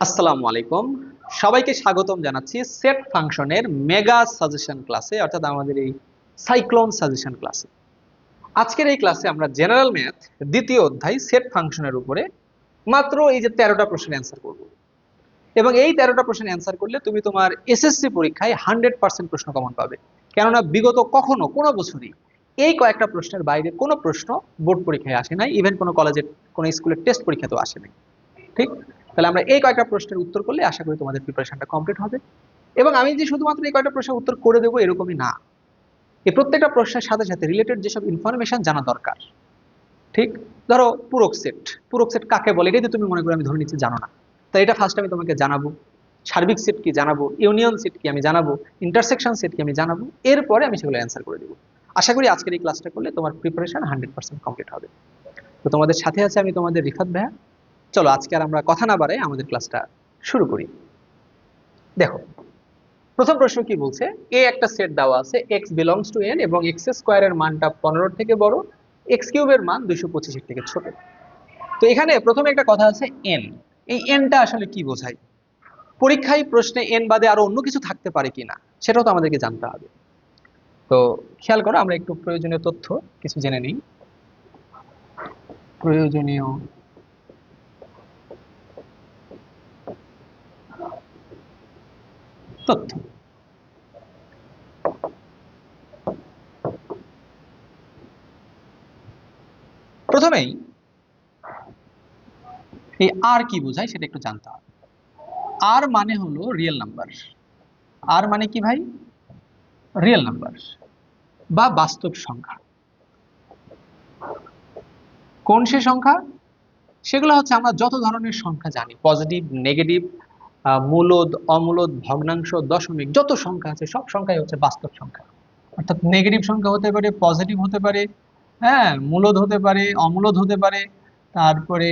আসসালামু আলাইকুম। সবাইকে স্বাগতম জানাচ্ছি সেট ফাংশনের মেগা সাজেশন ক্লাসে, অর্থাৎ আমাদের এই সাইক্লোন সাজেশন ক্লাসে। আজকের এই ক্লাসে আমরা জেনারেল ম্যাথ দ্বিতীয় অধ্যায় সেট ফাংশনের উপরে মাত্র এই যে 13টা প্রশ্নের অ্যান্সার করব। এবং এই 13টা প্রশ্নের অ্যান্সার করলে তুমি তোমার এসএসসি পরীক্ষায় 100% প্রশ্ন কমন পাবে। কেননা বিগত কখনো কোনো বছরই এই কয়েকটা প্রশ্নের বাইরে কোনো প্রশ্ন বোর্ড পরীক্ষায় আসে নাই, ইভেন কোনো কলেজের কোনো স্কুলের টেস্ট পরীক্ষাতেও আসে নাই। ঠিক, তাহলে আমরা এই কয়েকটা প্রশ্নের উত্তর করলে আশা করি তোমাদের প্রিপারেশনটা কমপ্লিট হবে। এবং আমি যে শুধুমাত্র এই কয়েকটা প্রশ্নের উত্তর করে দেবো এরকমই না, এই প্রত্যেকটা প্রশ্নের সাথে সাথে রিলেটেড যেসব ইনফরমেশন জানা দরকার। ঠিক, ধরো পূরক সেট কাকে বলে, এটা তুমি মনে করো আমি ধরে নিচ্ছি জানো না, তাই এটা ফার্স্ট আমি তোমাকে জানাবো। সার্বিক সেট কি জানাবো, ইউনিয়ন সেট কি আমি জানাবো, ইন্টারসেকশন সেট কি আমি জানাবো, এরপরে আমি সেগুলো অ্যান্সার করে দেবো। আশা করি আজকের এই ক্লাসটা করলে তোমার প্রিপারেশন 100% কমপ্লিট হবে। তো তোমাদের সাথে আছে আমি তোমাদের রিফাত ভাইয়া। চলো আজকে আর আমরা কথা না বাড়াই আমাদের ক্লাসটা শুরু করি। দেখো, প্রথম প্রশ্ন কি বলছে, এ একটা সেট দেওয়া আছে x বিলংস টু n এবং x স্কয়ারের মানটা 15 থেকে বড়, x কিউবের মান 225 এর থেকে ছোট। তো এখানে প্রথমে একটা কথা আছে n, এই nটা আসলে কি বোঝায়, পরীক্ষায় প্রশ্নে n বাদে আরো অন্য কিছু থাকতে পারে কিনা সেটাও তো আমাদেরকে জানতে হবে। তো খেয়াল করো, আমরা একটু প্রয়োজনীয় তথ্য কিছু জেনে নিই। প্রয়োজনীয় তথ্য, প্রথমেই এই আর কি বোঝায় সেটা একটু জানতে হবে। আর মানে হলো রিয়েল নাম্বার। আর মানে কি ভাই, রিয়েল নাম্বার বা বাস্তব সংখ্যা। কোন সে সংখ্যা, সেগুলো হচ্ছে আমরা যত ধরনের সংখ্যা জানি, পজিটিভ, নেগেটিভ, মূলদ, অমূলদ, ভগ্নাংশ, দশমিক, যত সংখ্যা আছে সব সংখ্যাই হচ্ছে বাস্তব সংখ্যা। অর্থাৎ নেগেটিভ সংখ্যা হতে পারে, পজিটিভ হতে পারে, হ্যাঁ, মূলদ হতে পারে, অমূলদ হতে পারে, তারপরে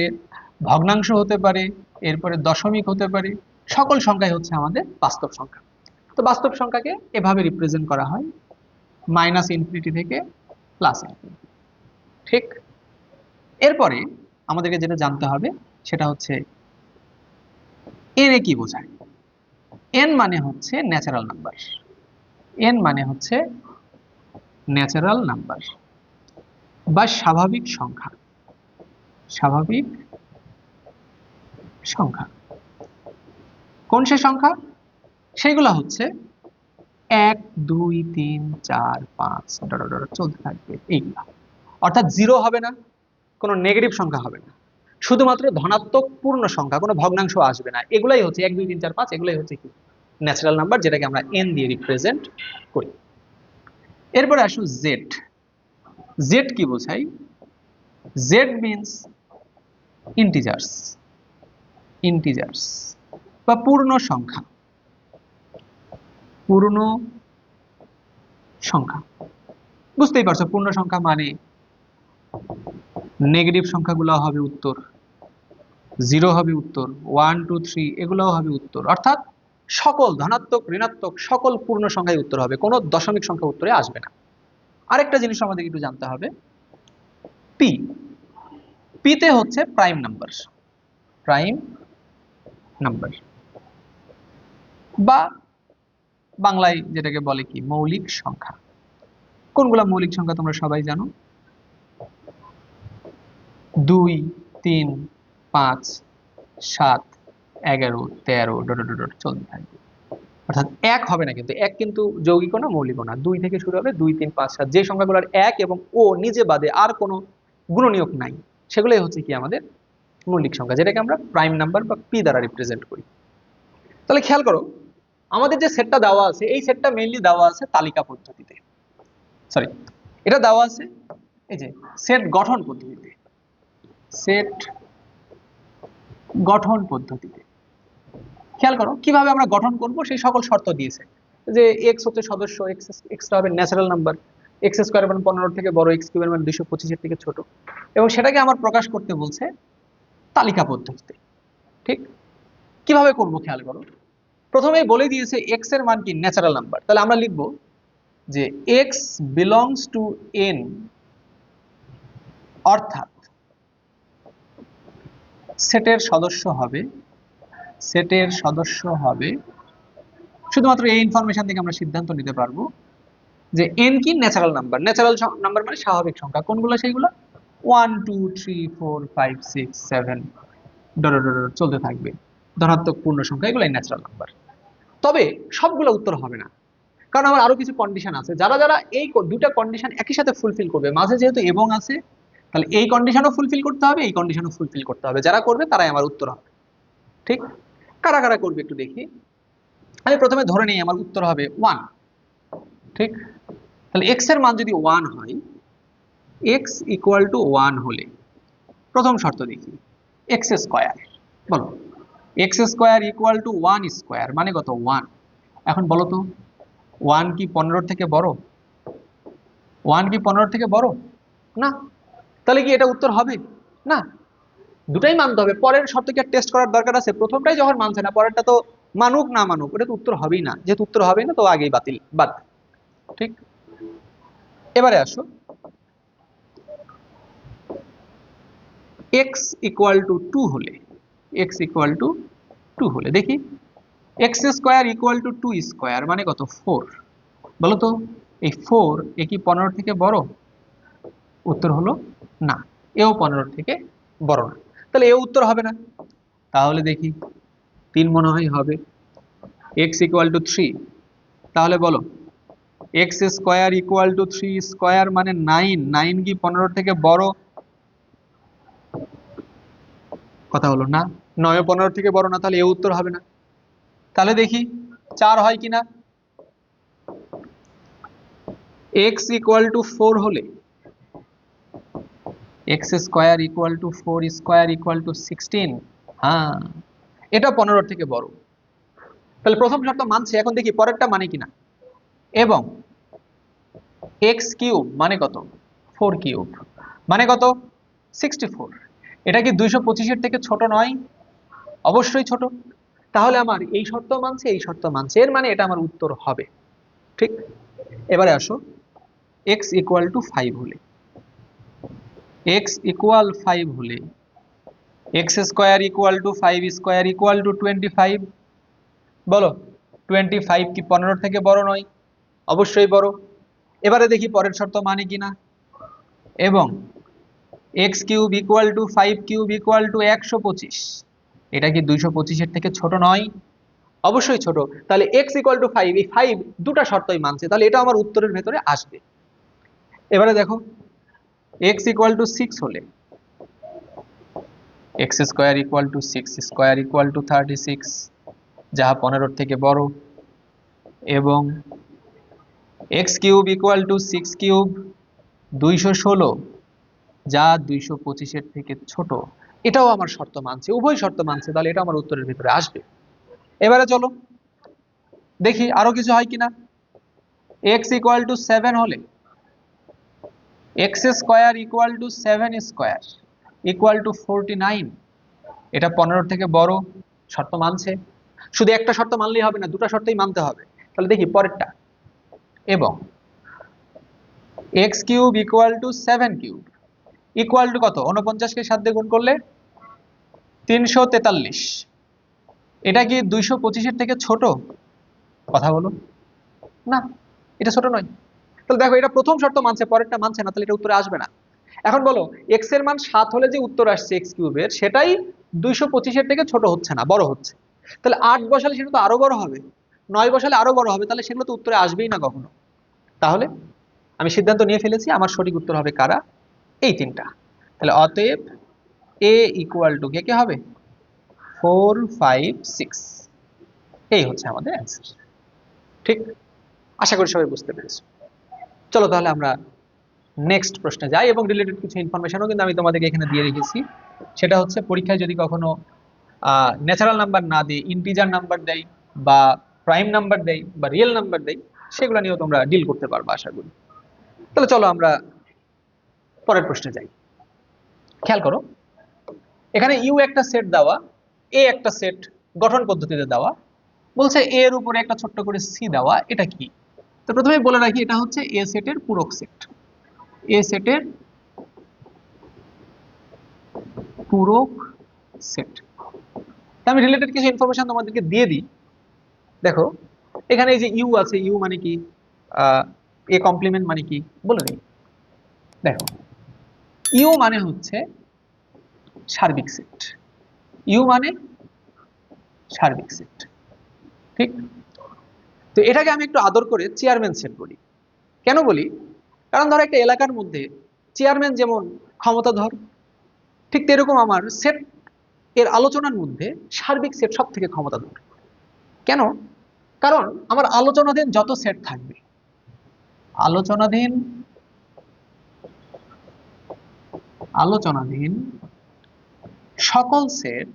ভগ্নাংশ হতে পারে, এরপরে দশমিক হতে পারে, সকল সংখ্যাই হচ্ছে আমাদের বাস্তব সংখ্যা। তো বাস্তব সংখ্যাকে এভাবে রিপ্রেজেন্ট করা হয়, -ইনফিনিটি থেকে +ইনফিনিটি। ঠিক, এরপরে আমাদেরকে যেটা জানতে হবে সেটা হচ্ছে এন এ কি বোঝায়। এন মানে হচ্ছে ন্যাচারাল নাম্বার। এন মানে হচ্ছে ন্যাচারাল নাম্বার বা স্বাভাবিক সংখ্যা। স্বাভাবিক সংখ্যা কোন সে সংখ্যা, সেগুলো হচ্ছে 1 2 3 4 5 চলতে থাকবে এইগুলা। অর্থাৎ জিরো হবে না, কোনো নেগেটিভ সংখ্যা হবে না, শুধুমাত্র ধনাত্মক পূর্ণ সংখ্যা, কোনো ভগ্নাংশ আসবে না। এগুলাই হচ্ছে 1 2 3 4 5, এগুলাই হচ্ছে কি ন্যাচারাল নাম্বার, যেটাকে আমরা এন দিয়ে রিপ্রেজেন্ট করি। এরপরে আসুন জেড। জেড কি বোঝায়, জেড মিন্স ইন্টিজার্স। ইন্টিজার্স বা পূর্ণ সংখ্যা। পূর্ণ সংখ্যা, বুঝতেই পারছো পূর্ণ সংখ্যা মানে নেগেটিভ সংখ্যাগুলো হবে উত্তর, 0 হবে উত্তর, 1 2 3 এগুলোও হবে উত্তর। অর্থাৎ সকল ধনাত্মক, ঋণাত্মক সকল পূর্ণ সংখ্যায় উত্তর হবে, কোনো দশমিক সংখ্যা উত্তরে আসবে না। আরেকটা জিনিস আমাদের একটু জানতে হবে, পি। পিতে হচ্ছে প্রাইম নাম্বার। প্রাইম নাম্বার বা বাংলায় যেটাকে বলে কি মৌলিক সংখ্যা। কোনগুলা মৌলিক সংখ্যা তোমরা সবাই জানো, 2 3 5 7 11 13 চলতে থাকবে। অর্থাৎ এক হবে না, কিন্তু এক কিন্তু যৌগিকও না মৌলিকও না, 2 থেকে শুরু হবে, 2 3 5 7, যে সংখ্যাগুলোর এক এবং ও নিজে বাদে আর কোনো গুণনীয়ক নাই সেগুলোই হচ্ছে কি আমাদের মৌলিক সংখ্যা, যেটাকে আমরা প্রাইম নাম্বার বা পি দ্বারা রিপ্রেজেন্ট করি। তাহলে খেয়াল করো, আমাদের যে সেটটা দেওয়া আছে এই সেটটা মেইনলি দেওয়া আছে তালিকা পদ্ধতিতে, সরি, এটা দেওয়া আছে এই যে সেট গঠন পদ্ধতিতে। সেট গঠন পদ্ধতিতে খেয়াল করো কিভাবে আমরা গঠন করব, সেই সকল শর্ত দিয়েছে যে এক্স হচ্ছে সদস্য, এক্সটা হবে ন্যাচারাল নাম্বার, এক্স স্কয়ার মান 15 থেকে বড়, এক্স কিউবের মান 225 এর থেকে ছোট, এবং সেটাকে আমার প্রকাশ করতে বলছে তালিকা পদ্ধতিতে। ঠিক, কিভাবে করব খেয়াল করো, প্রথমেই বলে দিয়েছে এক্স এর মান কি ন্যাচারাল নাম্বার, তাহলে আমরা লিখব যে এক্স বিলংস টু এন, অর্থাৎ সেটের সদস্য হবে সেটের সদস্য হবে, শুধুমাত্র এই ইনফরমেশন থেকে আমরা সিদ্ধান্ত নিতে পারবো যে এন কি ন্যাচারাল নাম্বার। ন্যাচারাল নাম্বার মানে স্বাভাবিক সংখ্যা। কোনগুলো সেইগুলো? 1 2 3 4 5 6 7 চলতে থাকবে, ধনাত্মক পূর্ণ সংখ্যা, এগুলাই ন্যাচারাল নাম্বার। তবে সবগুলো উত্তর হবে না, কারণ আমার আরো কিছু কন্ডিশন আছে। যারা যারা এই দুটা কন্ডিশন একই সাথে ফুলফিল করবে, মাঝে যেহেতু এবং আছে, তাহলে এই কন্ডিশনও ফুলফিল করতে হবে, এই কন্ডিশনও ফুলফিল করতে হবে। যারা করবে তারাই আমার উত্তর হবে। ঠিক? কারা কারা করবে একটু দেখি। আমি প্রথমে ধরে নিই আমার উত্তর হবে 1। ঠিক? তাহলে x এর মান যদি 1 হয়, x ইকুয়াল টু 1 হলে প্রথম শর্ত দেখি, x স্কয়ার। বলো, x square equal to 1 square মানে কত? 1। এখন বলো তো, 1 কি 15 থেকে বড়? 1 কি 15 থেকে বড়? না। তাহলে কি এটা উত্তর হবে? না। দুটাই মানতে হবে। পরের শর্ত কি আর টেস্ট করার দরকার আছে? প্রথমটাই যখন মানছে না, পরেরটা তো মানুক না মানুক, ওটা তো উত্তর হবেই না। যেহেতু উত্তর হবে না, তো আগেই বাতিল, বাদ। ঠিক? এবারে আসো, x ইকুয়াল টু 2 হলে, x ইকুয়াল টু 2 হলে দেখি, x square equal to 2 square মানে কত? 4। বলো তো, এই 4 এ কি 15 থেকে বড়? উত্তর হলো না, এও 15 থেকে বড় না। তাহলে এও উত্তর হবে না। তাহলে দেখি 3 মনে হয় হবে। x ইকুয়াল টু 3, তাহলে বলো, x square equal to 3 square মানে 9। 9 কি 15 থেকে বড়? কথা হলো না, 9 15 থেকে বড় না, তাহলে এও উত্তর হবে না। তাহলে দেখি 4 হয় কিনা। x ইকুয়াল টু 4 হলে, x square equal to 4 square equal to 16। হ্যাঁ, এটা 15 থেকে বড়। তাহলে প্রথম শর্ত মানছে। এখন দেখি পরেরটা মানে কিনা। এবং x কিউব মানে কত? 4 কিউব মানে কত? 64। এটা কি 225 এর থেকে ছোট নয়? অবশ্যই ছোট। তাহলে আমার এই শর্ত মানছে, এই শর্ত মানছে, এর মানে এটা আমার উত্তর হবে। ঠিক? এবারে আসো, x ইকুয়াল টু 5 হলে, x ইকুয়াল 5 হলে x square equal to 5 square equal to 25। বলো, 25 কি 15 থেকে বড় নয়? অবশ্যই বড়। এবারে দেখি পরের শর্ত মানে কিনা। এবং x cube equal to 5 cube equal to 125, এটা কি 225 এর থেকে ছোট নয়? অবশ্যই ছোট। তাহলে x ইকুয়াল টু 5, এই 5 দুটা শর্তই মানছে, তাহলে এটা আমার উত্তরের ভেতরে আসবে। এবারে দেখো, x ইকুয়াল টু 6 হলে, x square equal to 6 square equal to 36, যাহা 15 থেকে বড়। এবং x cube equal to 6 cube 216, যা 225 এর থেকে ছোট। এটাও আমার শর্ত মানছে, উভয় শর্ত মানছে, তাহলে এটা আমার উত্তরের ভিতরে আসবে। এবারে চলো দেখি আরো কিছু হয় কিনা। x ইকুয়াল টু 7 হলে, x square equal to 7 square equal to 49, এটা 15 থেকে বড়। শর্ত মানছে। শুধু একটা শর্ত মানলেই হবে না, দুটো শর্তই মানতে হবে। তাহলে দেখি পরেরটা। এবং x cube equal to 7 cube equal to কত? 49 কে 7 দিয়ে গুণ করলে 343, এটা কি 225 এর থেকে ছোট? কথা বলো। না, এটা ছোট নয়। তাহলে দেখো, এটা প্রথম শর্ত মানছে, পরেরটা মানছে না, তাহলে এটা উত্তরে আসবে না। এখন বলো, x এর মান 7 হলে যে উত্তর আসছে x কিউবের, সেটাই 225 এর থেকে ছোট হচ্ছে না, বড় হচ্ছে। তাহলে 8 বসালে সেটা তো আরো বড় হবে, 9 বসালে আরো বড় হবে, তাহলে সেগুলো তো উত্তরে আসবেই না কখনো। তাহলে আমি সিদ্ধান্ত নিয়ে ফেলেছি, আমার সঠিক উত্তর হবে কারা? এই তিনটা। তাহলে অতএব a ইকুয়াল টু কে হবে? 4 5 6। এই হচ্ছে আমাদের অ্যান্সার। ঠিক? আশা করি সবাই বুঝতে পেরেছো। চলো তাহলে আমরা নেক্সট প্রশ্নে যাই, এবং রিলেটেড কিছু ইনফরমেশনও কিন্তু আমি তোমাদেরকে এখানে দিয়ে রেখেছি। সেটা হচ্ছে, পরীক্ষায় যদি কখনো ন্যাচারাল নাম্বার না দিয়ে ইন্টিজার নাম্বার দেয়, বা প্রাইম নাম্বার দেয়, বা রিয়েল নাম্বার দেয়, সেগুলো নিয়েও তোমরা ডিল করতে পারবে আশা করি। তাহলে চলো আমরা পরের প্রশ্নে যাই। খেয়াল করো, এখানে ইউ একটা সেট দেওয়া, এ একটা সেট গঠন পদ্ধতিতে দেওয়া, বলছে এ এর উপরে একটা ছোট্ট করে সি দেওয়া। এটা কি? তো প্রথমেই বলে রাখি, এটা হচ্ছে এ সেটের পূরক সেট। এ সেটের পূরক সেট। আমি রিলেটেড কিছু ইনফরমেশন তোমাদেরকে দিয়ে দিই। দেখো এখানে এই যে ইউ আছে, ইউ মানে কি, এ কমপ্লিমেন্ট মানে কি বলে দিই। দেখো ইউ মানে হচ্ছে সার্বিক সেট, ইউ মানে সার্বিক সেট, ঠিক। তো এটাকে আমি একটু আদর করে চেয়ারম্যান সেট বলি। কেন বলি? কারণ ধরো একটা এলাকার মধ্যে চেয়ারম্যান যেমন ক্ষমতাধর, ঠিক তেরকম আমার সেট এর আলোচনার মধ্যে সার্বিক সেট সব থেকে ক্ষমতাধর। কেন? কারণ আমার আলোচনাধীন যত সেট থাকবে, আলোচনাধীন আলোচনাধীন সকল সেট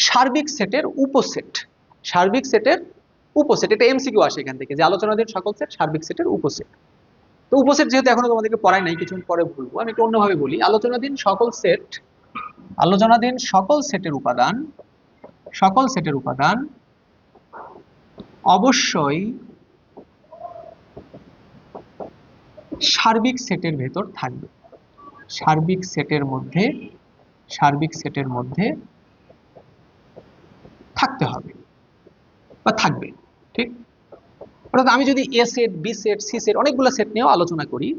সার্বিক সেটের উপসেট, সার্বিক সেটের উপসেট। এটা এমসিকিউ আসে এখান থেকে, যে আলোচনাধীন সকল সেট সার্বিক সেটের উপসেট। তো উপসেট যেহেতু এখনো তোমাদেরকে পড়াই নাই, কিছুক্ষণ পরে বলবো, আমি একটু অন্যভাবে বলি। আলোচনাধীন সকল সেট, আলোচনাধীন সকল সেটের উপাদান, সকল সেটের উপাদান অবশ্যই সার্বিক সেটের ভেতর থাকবে, সার্বিক সেটের মধ্যে, সার্বিক সেটের মধ্যে থাকতে হবে বা থাকবে, ঠিক। অর্থাৎ আমি যদি A set, B set, C set, অনেকগুলো সেট নিয়েও আলোচনা করি,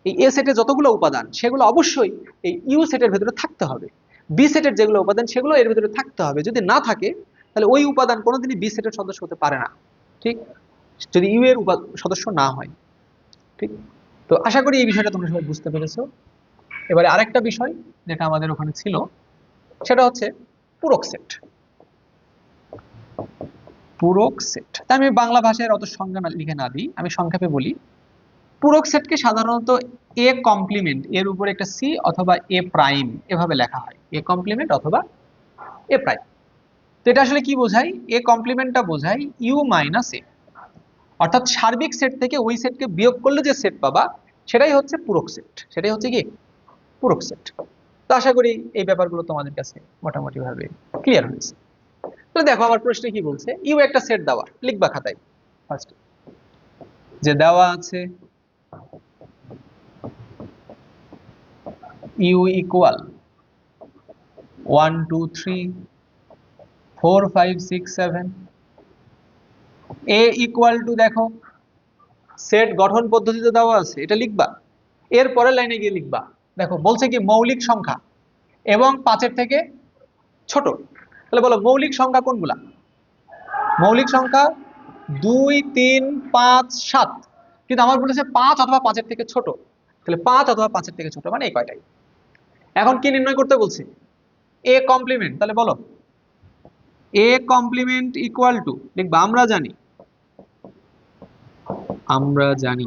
এই এ সেটের যতগুলো উপাদান সেগুলো অবশ্যই এই ইউ সেটের ভেতরে থাকতে হবে। বি সেটের যেগুলো উপাদান সেগুলো এর ভেতরে থাকতে হবে। যদি না থাকে তাহলে ওই উপাদান কোনোদিনই বি সেটের সদস্য হতে পারে না, ঠিক, যদি ইউ এর সদস্য না হয়, ঠিক। তো আশা করি এই বিষয়টা তোমরা সবাই বুঝতে পেরেছো। এবারে আরেকটা বিষয় যেটা আমাদের ওখানে ছিল, সেটা হচ্ছে পূরক সেট। পূরক সেট, তাই আমি বাংলা ভাষায় অত সংজ্ঞা লিখে না দিই, আমি সংক্ষেপে বলি। পূরক সেটকে সাধারণত এ কমপ্লিমেন্ট এর উপরে একটা সি অথবা এ প্রাইম এভাবে লেখা হয়, এ কমপ্লিমেন্ট অথবা এ প্রাইম। তো এটা আসলে কি বোঝায়? এ কমপ্লিমেন্টটা বোঝায় ইউ মাইনাস এ, অর্থাৎ সার্বিক সেট থেকে ওই সেটকে বিয়োগ করলে যে সেট পাবা সেটাই হচ্ছে পূরক সেট, সেটাই হচ্ছে কি পূরক সেট। তো আশা করি এই ব্যাপারগুলো তোমাদের কাছে মোটামুটি ভাবে ক্লিয়ার হয়েছে। তো দেখো আমার প্রশ্নে কি বলছে, ইউ একটা সেট দেওয়া, লিখবা খাতায় ফার্স্ট, যে দেওয়া আছে U equal 1 2 3 4 5 6 7, A equal to, দেখো সেট গঠন পদ্ধতিতে দেওয়া আছে, এটা লিখবা। এর পরের লাইনে গিয়ে লিখবা, দেখো বলছে কি মৌলিক সংখ্যা এবং 5-এর থেকে ছোট। তাহলে বলো মৌলিক সংখ্যা কোনগুলা? মৌলিক সংখ্যা 2 3 5 7, কিন্তু আমার বলেছে 5 অথবা 5-এর থেকে ছোট। তাহলে 5 অথবা 5-এর থেকে ছোট মানে এই কয়টাই। এখন কি নির্ণয় করতে বলছে? A complement. তাহলে বলো এ কমপ্লিমেন্ট ইকুয়াল টু, লিখবা আমরা জানি, আমরা জানি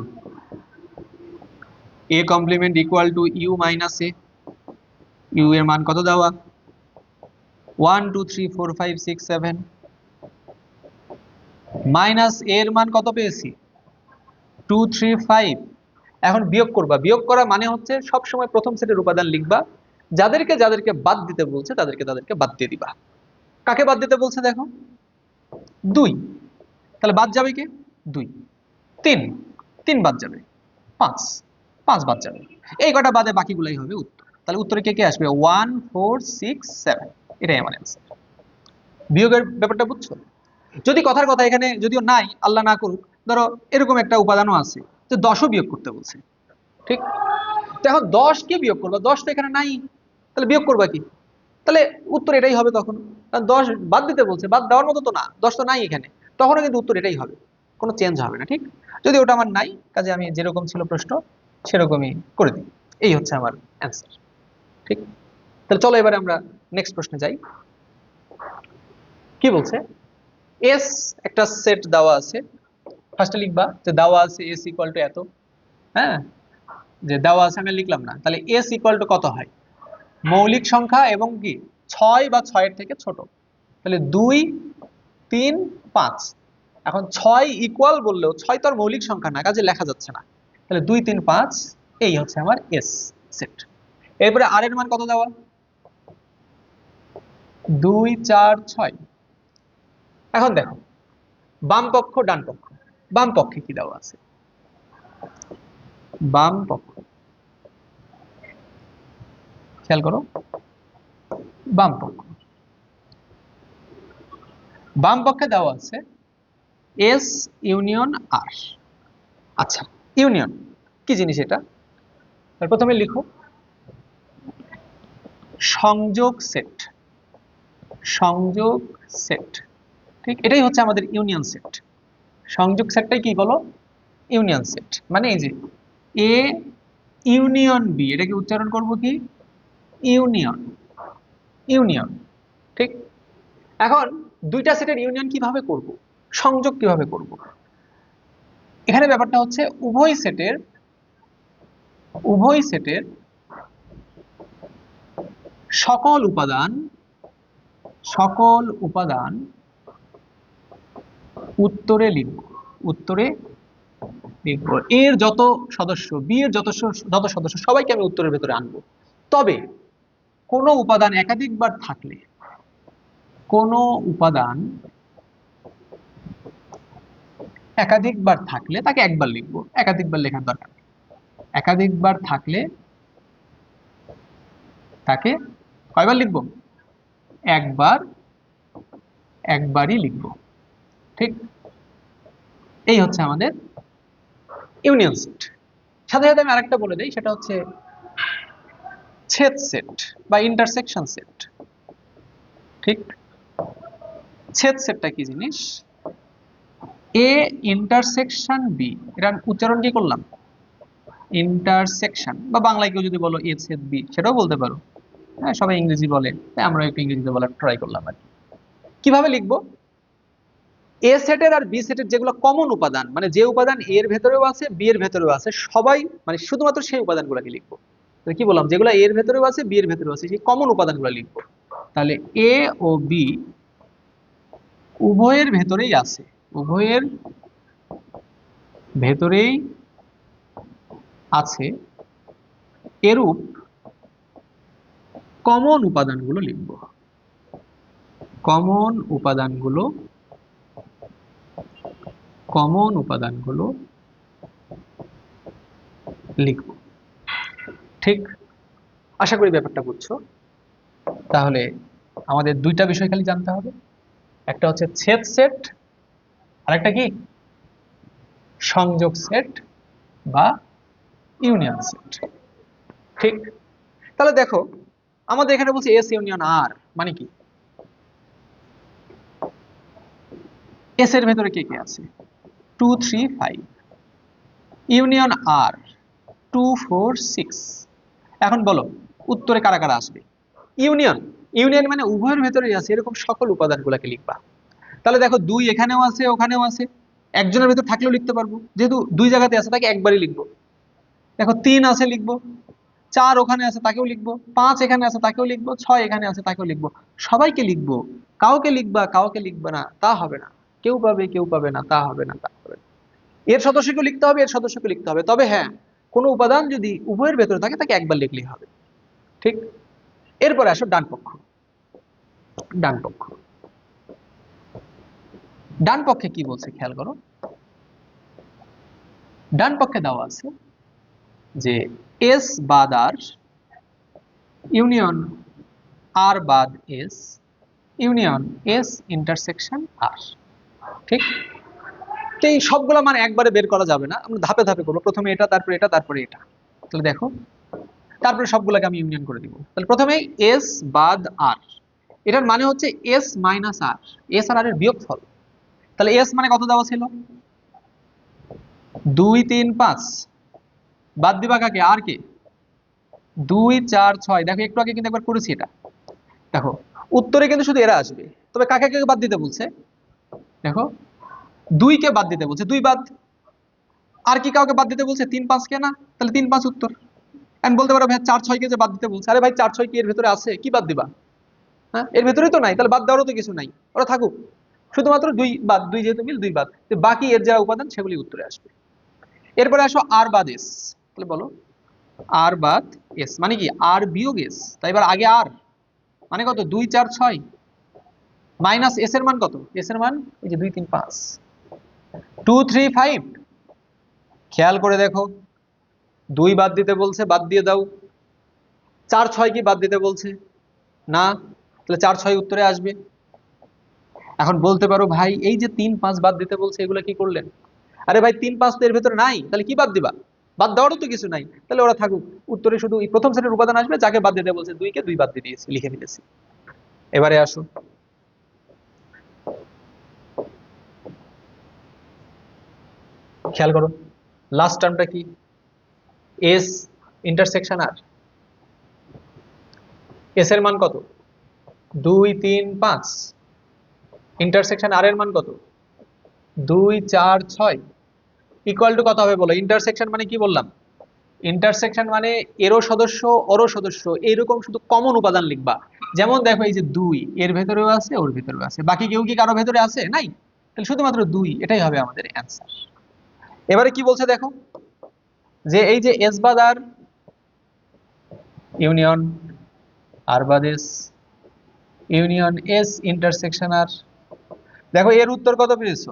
A complement equal to U minus A. U এর মান কত দেওয়া? 1 2 3 4 5 6 7, মাইনাস এর মান কত পেয়েছি? 2 3 5। এখন বিয়োগ করবা, বিয়োগ করা মানে হচ্ছে সব সময় প্রথম সেটের উপাদান লিখবা, যাদেরকে যাদেরকে বাদ দিতে বলছে তাদেরকে বাদ দিয়ে দিবা। কাকে বাদ দিতে বলছে দেখো? 2, তাহলে বাদ যাবে কে? 2। 3, 3 বাদ যাবে। 5, 5 বাদ যাবে। এই কটা বাদে বাকিগুলাই হবে উত্তর। তাহলে উত্তরে কে কে আসবে? 1 4 6 7, এটাই আমার অ্যান্সার। বিয়োগের ব্যাপারটা বুঝছো? যদি কথার কথা এখানে যদিও নাই, আল্লাহ না করুক, ধরো এরকম একটা উপাদানও আছে যে 10ও বিয়োগ করতে বলছে, ঠিক। তো এখন 10 কে বিয়োগ করবা, 10 তো এখানে নাই, তাহলে বিয়োগ করবা কি? তাহলে উত্তর এটাই হবে তখন। কারণ 10 বাদ দিতে বলছে, বাদ দেওয়ার মতো তো না, 10 তো নাই এখানে, তখনও কিন্তু উত্তর এটাই হবে, কোনো চেঞ্জ হবে না, ঠিক। যদি ওটা আমার নাই, কাজে আমি যেরকম ছিল প্রশ্ন সেরকমই করে দিই। এই হচ্ছে আমার অ্যান্সার, ঠিক। তাহলে চলো এবারে আমরা নেক্সট প্রশ্নে যাই। কি বলছে? এস একটা সেট দেওয়া আছে, ফার্স্টে লিখবা যে দেওয়া আছে এস ইকুয়াল টু এত, হ্যাঁ, যে দেওয়া আছে আমি লিখলাম না, তাহলে এস ইকুয়াল টু কত হয়? মৌলিক সংখ্যা এবং কি 6 বা 6-এর থেকে ছোট। তাহলে 2 3 5। এখন 6 ইকুয়াল বললেও 6 তো আর মৌলিক সংখ্যা না, কাজে লেখা যাচ্ছে না। তাহলে 2 3 5, এই হচ্ছে আমার এস সেট। এরপরে আর এর মান কত দেওয়া? 2 4 6। এখন দেখো বাম পক্ষ ডান পক্ষ, বাম পক্ষে কি দেওয়া আছে? বাম পক্ষ খেয়াল করো, বাম পক্ষ। বাম পক্ষে দেওয়া আছে এস ইউনিয়ন আর। আচ্ছা, ইউনিয়ন কি জিনিস এটা? প্রথমে লিখো সংযোগ সেট। সংযোগ সেট, ঠিক এটাই হচ্ছে আমাদের ইউনিয়ন সেট। সংযোগ সেটটাই কি বলো? Union set. মানে এই যে এ ইউনিয়ন বি, এটাকে উচ্চারণ করব কি? ইউনিয়ন। ইউনিয়ন, ঠিক। এখন দুইটা সেটের ইউনিয়ন কিভাবে করব, সংযোগ কিভাবে করব? এখানে ব্যাপারটা হচ্ছে উভয় সেটের সকল উপাদান উত্তরে লিখব। উত্তরে লিখব এর যত সদস্য, বি এর যত সদস্য সবাইকে আমি উত্তরের ভেতরে আনবো। তবে কোনো উপাদান একাধিকবার থাকলে, কোনো উপাদান একাধিকবার থাকলে তাকে একবার লিখবো, একাধিকবার লেখার দরকার নেই। একাধিকবার থাকলে তাকে কয়বার লিখবো? একবারই লিখবো, ঠিক। এই হচ্ছে আমাদের ইউনিয়ন সেট। সাথে সাথে আমি আরেকটা বলে দিই, সেটা হচ্ছে ছেদ সেট বা ইন্টারসেকশন সেট, ঠিক। ছেদ সেটটা কি জিনিস? এ ইন্টারসেকশন বি, এটা উচ্চারণ কি করলাম? ইন্টারসেকশন, বা বাংলায় কেউ যদি বলো এ ছেদ বি সেটাও বলতে পারো। হ্যাঁ, সবাই ইংরেজি বলে, তাই আমরা একটু ইংরেজিতে বলার ট্রাই করলাম আর কি। কিভাবে লিখবো? এ সেটের আর বি সেটের যেগুলো কমন উপাদান, মানে যে উপাদান এ এর ভেতরেও আছে বি এর ভেতরেও আছে, সবাই মানে শুধুমাত্র সেই উপাদানগুলোকে লিখবো। তাহলে কি বললাম? যেগুলো এ এর ভেতরেও আছে বি এর ভেতরেও আছে, সেই কমন উপাদানগুলো লিখবো। তাহলে এ ও বি উভয়ের ভেতরেই আছে, উভয়ের ভেতরেই আছে, এরূপ কমন উপাদানগুলো লিখব। কমন উপাদানগুলো লিখব, ঠিক। আশা করি ব্যাপারটা বুঝছো। তাহলে আমাদের দুইটা বিষয় খালি জানতে হবে, একটা হচ্ছে ছেদ সেট, আর একটা কি? সংযোগ সেট বা ইউনিয়ন সেট, ঠিক। তাহলে দেখো, আমাদের এখানে বলছে এস ইউনিয়ন আর, মানে কি? এস এর ভেতরে কে কে আছে? 2 3 5। ইউনিয়ন আর 2 4 6। এখন বলো উত্তরে কারা কারা আসবে? ইউনিয়ন। ইউনিয়ন মানে উভয়ের ভেতরেই আছে এরকম সকল উপাদানগুলোকে লিখবা। তাহলে দেখো 2 এখানেও আছে ওখানেও আছে, একজনের ভেতর থাকলেও লিখতে পারবো, যেহেতু দুই জায়গাতে আছে তাকে একবারই লিখবো। দেখো 3 আছে লিখবো, 4 ওখানে আছে তাকেও লিখবো, 5 এখানে আছে তাকেও লিখবো, 6 এখানে আছে তাকেও লিখবো। সবাইকে লিখবো। কাউকে লিখবা কাউকে লিখবা না তা হবে না, কেউ পাবে কেউ পাবে না তা হবে না, তা হবে না। এর সদস্যকে লিখতে হবে, এর সদস্যকে লিখতে হবে, তবে হ্যাঁ, কোনো উপাদান যদি উভয়ের ভেতরে থাকে তাকে একবার লিখলেই হবে, ঠিক। এরপরে আসো ডান পক্ষ। ডান পক্ষ, ডান পক্ষে কি বলছে খেয়াল করো। ডান পক্ষে দেওয়া আছে যে এস বাদ আর ইউনিয়ন আর বাদ এস ইউনিয়ন এস ইন্টারসেকশন আর, ঠিক। তো এই সবগুলো মানে একবারে বের করা যাবে না, আমরা ধাপে ধাপে করবো। প্রথমে এটা, তারপরে এটা, তারপরে এটা। তাহলে দেখো, তারপরে সবগুলোকে আমি ইউনিয়ন করে দিব। তাহলে প্রথমে এস বাদ আর, এটার মানে হচ্ছে এস মাইনাস আর, এস আর এর বিয়োগফল। তাহলে এস মানে কত দেওয়া ছিল? 2 3 5। বাদ দিবা কাকে? আর কে? 2 4 6। দেখো একটু আগে কিন্তু একবার করেছি এটা। দেখো উত্তরে কিন্তু শুধু এরা আসবে, তবে কাকে কাকে বাদ দিতে বলছে? দেখো 2 কে বাদ দিতে বলছে, 2 বাদ। আর কি কাউকে বাদ দিতে বলছে? 3 5 কে না, তাহলে 3 5 উত্তর। আমি বলতে পারো ভাই 4 6 কে যে বাদ দিতে বলছে, আরে ভাই 4 6 কি এর ভেতরে আছে? কি বাদ দিবা? হ্যাঁ, এর ভেতরেই তো নাই, তাহলে বাদ দেওয়ারও তো কিছু নাই, ওরা থাকুক। শুধুমাত্র 2 বাদ, 2 যেহেতু মিল 2 বাদ, বাকি এর যা উপাদান সেগুলি উত্তরে আসবে। এরপরে আসো আর বাদ এস। তাহলে বলো আর বাদ এস মানে কি? আর বিয়োগ এস। তাই এবার আগে আর মানে কত? 2 4 6 মাইনাস এস এর মান কত? এস এর মান এই যে 2 3 5। 2 3 5। খেয়াল করে দেখো, 2 বাদ দিতে বলছে, বাদ দিয়ে দাও। 4 6 কি বাদ দিতে বলছে? না, তাহলে 4 6 উত্তরে আসবে। এখন বলতে পারো ভাই এই যে 3 5 বাদ দিতে বলছে এগুলো কি করলেন? আরে ভাই 3 5 তো এর ভেতরে নাই, তাহলে কি বাদ দিবা? বাদ দেওয়ারও তো কিছু নাই, তাহলে ওরা থাকুক। উত্তরে শুধু এই প্রথম সেটের উপাদান আসবে, যাকে বাদ দিতে বলছে 2 কে 2 বাদ দিয়ে দিয়েছি, লিখে ফেলেছি। এবারে আসো, খেয়াল করো লাস্ট টার্মটা কি? এস ইন্টারসেকশন আর, এস এর মান কত? 2 3 5। ইন্টারসেকশন আর এর মান কত? 2 4 6। ইকুয়াল টু কত হবে বলো? ইন্টারসেকশন মানে কি বললাম? ইন্টারসেকশন মানে এরও সদস্য ওরও সদস্য, এইরকম শুধু কমন উপাদান লিখবা। যেমন দেখো এই যে 2 এর ভেতরেও আছে ওর ভেতরেও আছে, বাকি কেউ কি কারো ভেতরে আছে? নাই, তাহলে শুধুমাত্র 2, এটাই হবে আমাদের অ্যান্সার। এবারে কি বলছে দেখো, যে এই যে এস বাদ আর ইউনিয়ন, আর বাদ এস ইউনিয়ন এস ইন্টারসেকশন আর। দেখো এর উত্তর কত পেয়েছো?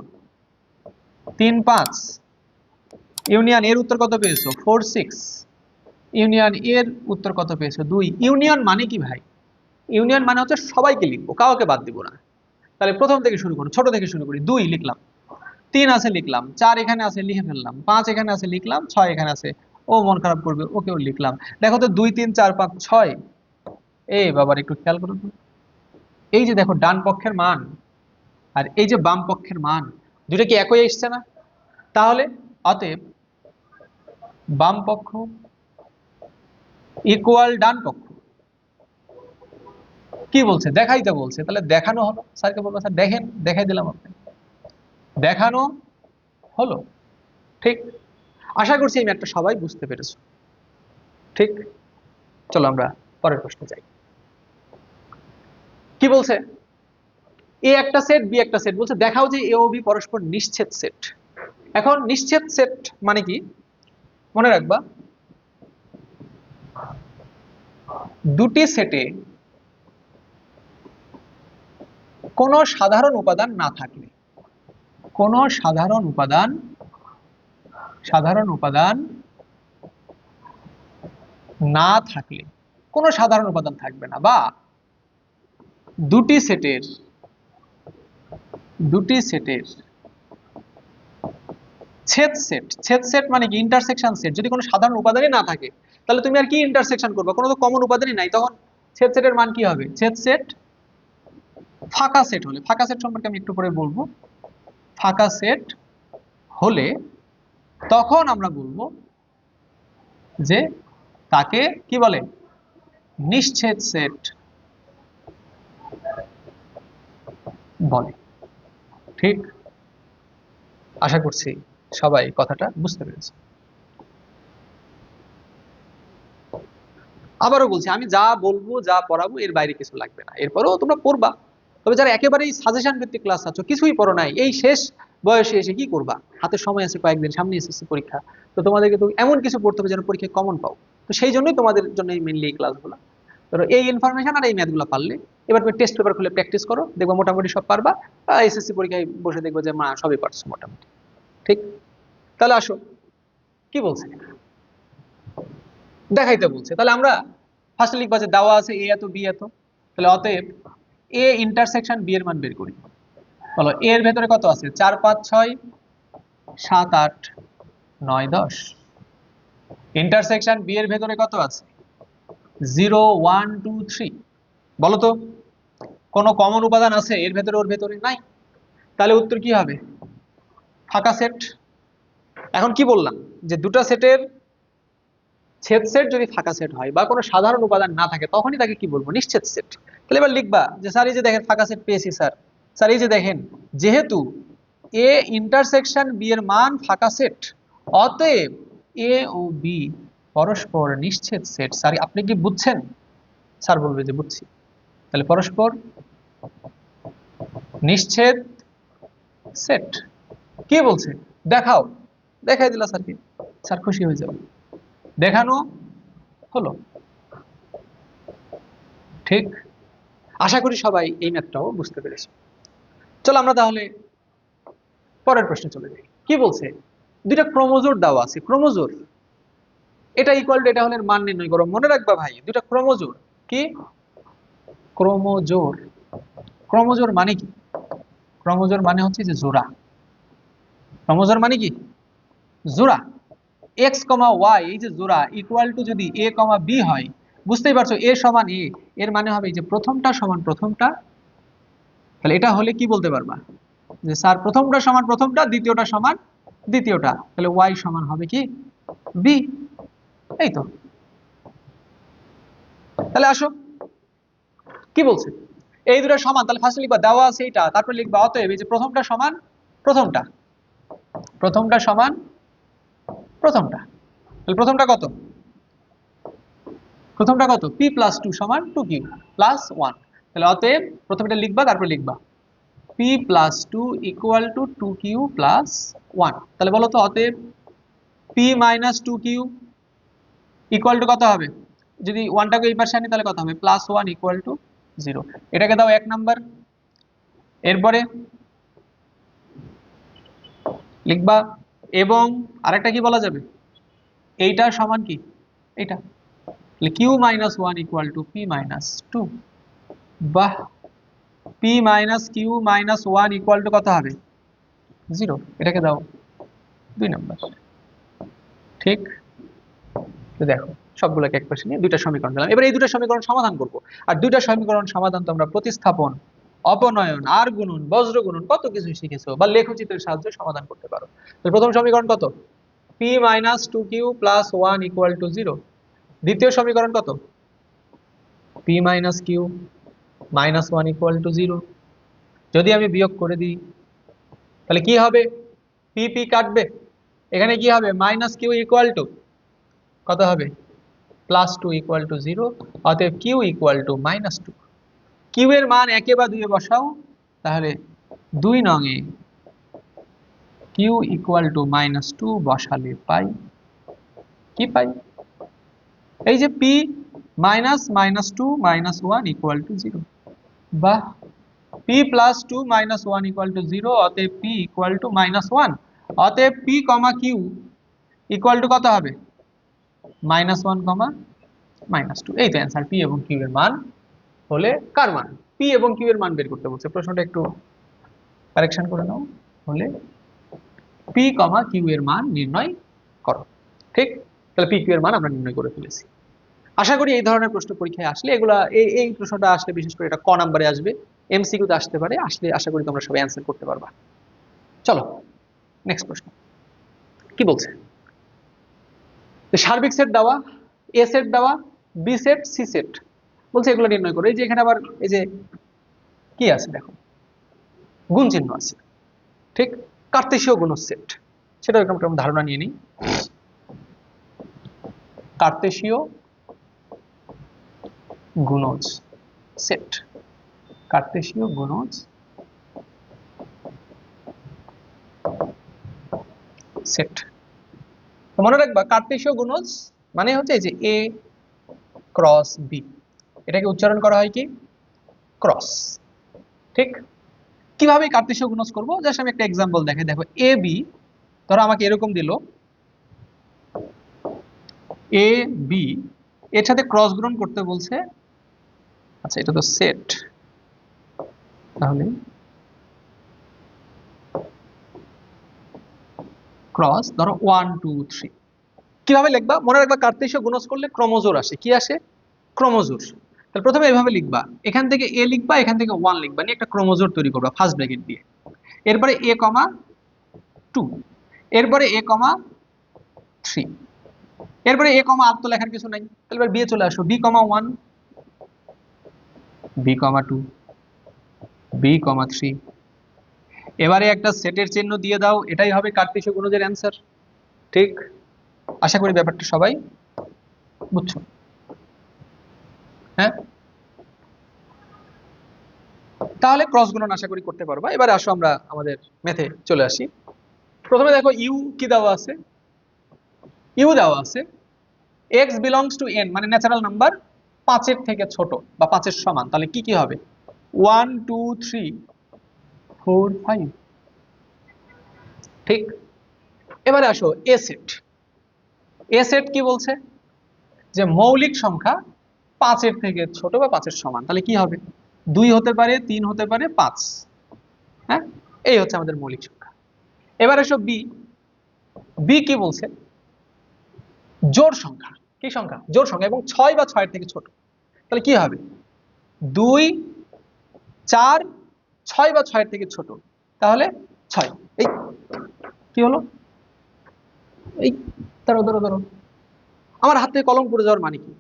3 5। ইউনিয়ন এর উত্তর কত পেয়েছো? 4 6। ইউনিয়ন এর উত্তর কত পেয়েছো? 2। ইউনিয়ন মানে কি ভাই? ইউনিয়ন মানে হচ্ছে সবাইকে লিখবো, কাউকে বাদ দিব না। তাহলে প্রথম থেকে শুরু করো, ছোট থেকে শুরু করি। 2 লিখলাম, 3 আছে লিখলাম, 4 এখানে আছে লিখে ফেললাম, 5 এখানে আছে লিখলাম, 6 এখানে আছে, ও মন খারাপ করবে ওকেও লিখলাম। দেখো তো 2 3 4 5 6। এই বাবার একটু খেয়াল করো তো, এই যে দেখো ডান পক্ষের মান আর এই যে বাম পক্ষের মান, দুটো কি একই এসছে না? তাহলে অতএব বাম পক্ষ ইকুয়াল ডান পক্ষ। কি বলছে? দেখাইতে বলছে, তাহলে দেখানো হলো। স্যারকে বলবো স্যার দেখেন, দেখাই দিলাম, আপনি দেখানো হলো। ঠিক, আশা করছি এই ম্যাথটা সবাই বুঝতে পেরেছো। ঠিক, চলো আমরা পরের প্রশ্নে যাই। কি বলছে? এ একটা সেট বি একটা সেট, বলছে দেখাও যে এ ও বি পরস্পর নিশ্ছেদ সেট। এখন নিশ্ছেদ সেট মানে কি মনে রাখবা, দুটি সেটে কোনো সাধারণ উপাদান না থাকলে, কোনো সাধারণ উপাদান না থাকলে, কোনো সাধারণ উপাদান থাকবে না, বা দুটি সেটের ছেদ সেট। ছেদ সেট মানে কি? Intersection set. যদি কোনো সাধারণ উপাদানই না থাকে তাহলে তুমি আর কি ইন্টারসেকশন করবে? কোনো তো কমন উপাদানই নাই, তখন ছেদ সেটের মান কি হবে? ছেদ সেট ফাঁকা সেট হলে, ফাঁকা সেট সম্পর্কে আমি একটু পরে বলবো, ফাঁকা সেট হলে তখন আমরা বলবো যে তাকে কি বলে? নিশ্ছেদ সেট বলে। ঠিক, আশা করছি সবাই কথাটা বুঝতে পেরেছে। আবারও বলছি, আমি যা বলবো যা পড়াবো এর বাইরে কিছু লাগবে না, এরপরেও তোমরা পড়বা। তবে যারা একেবারেই সাজেশন ভিত্তিক ক্লাস আছো, কিছুই পড়ো নাই, এই শেষ বয়সে এসে কি করবা? হাতে সময় আছে কয়েকদিন, সামনে এসএসসি পরীক্ষা, তো তোমাদেরকে তো এমন কিছু পড়তে হবে যেন পরীক্ষায় কমন পাও। তো সেই জন্যই তোমাদের জন্য মেনলি এই ক্লাসগুলো। ধরো এই ইনফরমেশন আর এই ম্যাথগুলো পারলে এবার তুমি টেস্ট পেপার খুলে প্র্যাকটিস করো, দেখবো মোটামুটি সব পারবা। এসএসসি পরীক্ষায় বসে দেখবো যে মা সবই পারছো মোটামুটি। ঠিক, তাহলে আসো কি বলছে, দেখাইতে বলছে। তাহলে আমরা ফার্স্টে লিখবা যে দেওয়া আছে এ এত বি এত, তাহলে অতএব এ ইন্টারসেকশন বি এর মান বের করি। বলো এ এর ভেতরে কত আছে? 4 5 6 7 8 9 10। ইন্টারসেকশন বি এর ভেতরে কত আছে? 0 1 2 3। বলো তো কোনো কমন উপাদান আছে এর ভেতরে ওর ভেতরে? নাই, তাহলে উত্তর কি হবে? ফাঁকা সেট। এখন কি বললাম, যে দুটো সেটের ছেদ সেট যদি ফাঁকা সেট হয় বা কোনো সাধারণ উপাদান না থাকে তখনই তাকে কি বলবো? নিশ্চিত সেট। তাহলে এবার লিখবা যে স্যার এই যে দেখেন ফাঁকা সেট পেয়েছি স্যার। স্যার এই যে দেখেন, যেহেতু এ ইন্টারসেকশন বি এর মান ফাঁকা সেট, অতএব এ ও বি পরস্পর নিশ্চিত সেট। স্যার আপনি কি বুঝছেন? স্যার বলবে যে বুঝছি। তাহলে পরস্পর নিশ্চিত সেট। কি বলছে? দেখাও, দেখাই দিলা স্যারকে, স্যার খুশি হয়ে যাবে। দেখানো হলো। ঠিক, আশা করি সবাই এই ম্যাথটাও বুঝতে পেরেছে। চলো আমরা তাহলে পরের প্রশ্নে চলে যাই। কি বলছে? দুইটা ক্রোমোজোর দেওয়া আছে, ক্রোমোজোর এটা ইকুয়াল টু এটা হলে মান নির্ণয় করো। মনে রাখবা ভাই দুইটা ক্রোমোজোর কি ক্রোমোজোর। ক্রোমোজোর মানে কি? ক্রোমোজোর মানে হচ্ছে যে জোড়া। ক্রোমোজোর মানে কি? জোড়া। এক্স কমা ওয়াই, এই যে জোড়া, ইকুয়াল টু যদি এ কমা বি হয়, বুঝতেই পারছো এ সমান এ, এর মানে হবে যে প্রথমটা সমান প্রথমটা। তাহলে এটা হলে কি বলতে পারবা যে স্যার প্রথমটা সমান প্রথমটা, দ্বিতীয়টা সমান দ্বিতীয়টা, তাহলে ওয়াই সমান হবে কি বি। এই তো। তাহলে আসো কি বলছে, এই দুটো সমান, তাহলে ফার্স্টে লিখবা দেওয়া আছে এটা, তারপর লিখবা অতএব এই যে প্রথমটা সমান প্রথমটা, প্রথমটা সমান প্রথমটা। তাহলে প্রথমটা কত? প্রথমটা কত? p প্লাস টু সমান টু কিউ প্লাস ওয়ান। তাহলে অতএব প্রথমটা লিখবা, তারপর লিখবা p plus two equal to two q plus one. তাহলে বলো তো অতএব p minus two q equal to কত হবে? যদি ওয়ানটাকে এই পাশে আনি তাহলে কত হবে? Plus one equal to zero. এটাকে দাও এক নাম্বার। এরপরে লিখবা এবং আরেকটা কি বলা যাবে, এইটা সমান কি এইটা, q minus one equal to p minus two. বাহ, p minus q minus one equal to কত হবে? জিরো। এটাকে দাও দুই নাম্বার। ঠিক, তো দেখো সবগুলোকে এক পাশে নিয়ে দুইটা সমীকরণ দিলাম। এবার এই দুটো সমীকরণ সমাধান করব। আর দুইটা সমীকরণ সমাধান তো আমরা প্রতিস্থাপন, অপনয়ন, আর গুণন, বজ্র গুণন কত কিছু শিখেছো, বা লেখচিত্রের সাহায্যে সমাধান করতে পারো। তো প্রথম সমীকরণ কত? p minus two q plus one equal to zero. দ্বিতীয় সমীকরণ কত? p minus q minus one equal to zero. যদি আমি বিয়োগ করে দিই তাহলে কি হবে? পি পি কাটবে, এখানে কি হবে? মাইনাস কিউ ইকুয়াল টু কত হবে? Plus two equal to zero. অতএব q equal to minus two. Q এর মান একে বা দুইয়ে বসাও, তাহলে দুই নং এ q equal to minus two বসালে পাই কি পাই? এই যে p minus minus two minus one equal to zero. বা p plus two minus one equal to zero. অতএব p equal to minus one. অতএব p comma q equal to কত হবে? Minus one comma minus two. এই তো answer. P এবং Q এর মান হলে কার মান? পি এবং কিউ এর মান বের করতে বলছে। প্রশ্নটা একটু কারেকশন করে নাও, হলে পি কমা কিউ এর মান নির্ণয় করো। ঠিক, তাহলে পি কিউ এর মান আমরা নির্ণয় করে ফেলেছি। আশা করি এই ধরনের প্রশ্ন পরীক্ষায় আসলে এগুলা, এই প্রশ্নটা আসলে বিশেষ করে এটা ক নাম্বারে আসবে, এমসিকিউতে আসতে পারে, আসলে আশা করি তোমরা সবাই অ্যান্সার করতে পারবা। চলো নেক্সট প্রশ্ন কি বলছে। সার্বিক সেট দেওয়া, এ সেট দেওয়া, বি সেট, সি সেট, বলছে এগুলো নির্ণয় করো। এই যে এখানে আবার এই যে কি আছে দেখো, গুণ চিহ্ন আছে। ঠিক, কার্তেশীয় গুণ সেট, সেটা এরকম একটা ধারণা নিয়ে নিই। কার্তেশীয় গুণজ সেট, কার্তেশীয় গুণজ সেট। মনে রাখবা কার্তেশীয় গুণজ মানে হচ্ছে এই যে এ ক্রস বি, এটাকে উচ্চারণ করা হয় কি ক্রস। ঠিক, কিভাবে কার্তেশীয় গুণজ করব? জাস্ট আমি একটা এক্সাম্পল দেখাই। দেখো এ বি, ধরো আমাকে এরকম দিল এ বি, এর সাথে ক্রস গুণন করতে বলছে। আচ্ছা এটা তো সেট, তাহলে ক্রস ধরো 1 2 3। কিভাবে লিখবা? মনে রাখবা কার্তেশীয় গুণজ করলে ক্রমজোর আসে। কি আসে? ক্রমজোর। তাহলে প্রথমে এইভাবে লিখবা, এখান থেকে এ লিখবা, এখান থেকে 1 লিখবা, নিয়ে একটা ক্রমজোর তৈরি করবা ফার্স্ট ব্র্যাকেট দিয়ে। এরপরে এ কমা 2, এরপরে এ কমা 3, এরপরে এ কমা আর তো লেখার কিছু নাই, তাহলে এবার বি এ চলে আসো, B comma 1, B comma 2, B comma 3। এবারে একটা সেটের চিহ্ন দিয়ে দাও, এটাই হবে কার্তেশীয় গুণজের অ্যান্সার। ঠিক, আশা করি ব্যাপারটা সবাই বুঝছো। হ্যাঁ, তাহলে ক্রস গুণন আশা করি করতে পারবা। এবারে আসো আমরা আমাদের ম্যাথে চলে আসি। প্রথমে দেখো ইউ কি দেওয়া আছে, ইউ দেওয়া আছে এক্স বিলংস টু এন, মানে ন্যাচারাল নাম্বার 5 এর থেকে ছোট বা 5 এর সমান। তাহলে কি কি হবে? 1 2 3 4 5। ঠিক, এবারে আসো এ সেট। এ সেট কি বলছে? যে মৌলিক সংখ্যা 5-এর থেকে ছোট বা 5-এর সমান, তাহলে কি হবে? 2 হতে পারে, 3 হতে পারে, 5। হ্যাঁ, এই হচ্ছে আমাদের মৌলিক সংখ্যা। এবার এসো বি। বি কি বলছে? জোড় সংখ্যা। কি সংখ্যা? জোড় সংখ্যা, এবং 6 বা 6-এর থেকে ছোট। তাহলে কি হবে? 2, 4, 6 বা 6-এর থেকে ছোট, তাহলে 6। এই কি হলো? এই ধরো ধরো ধরো, আমার হাত থেকে কলম পড়ে যাওয়ার মানে কি?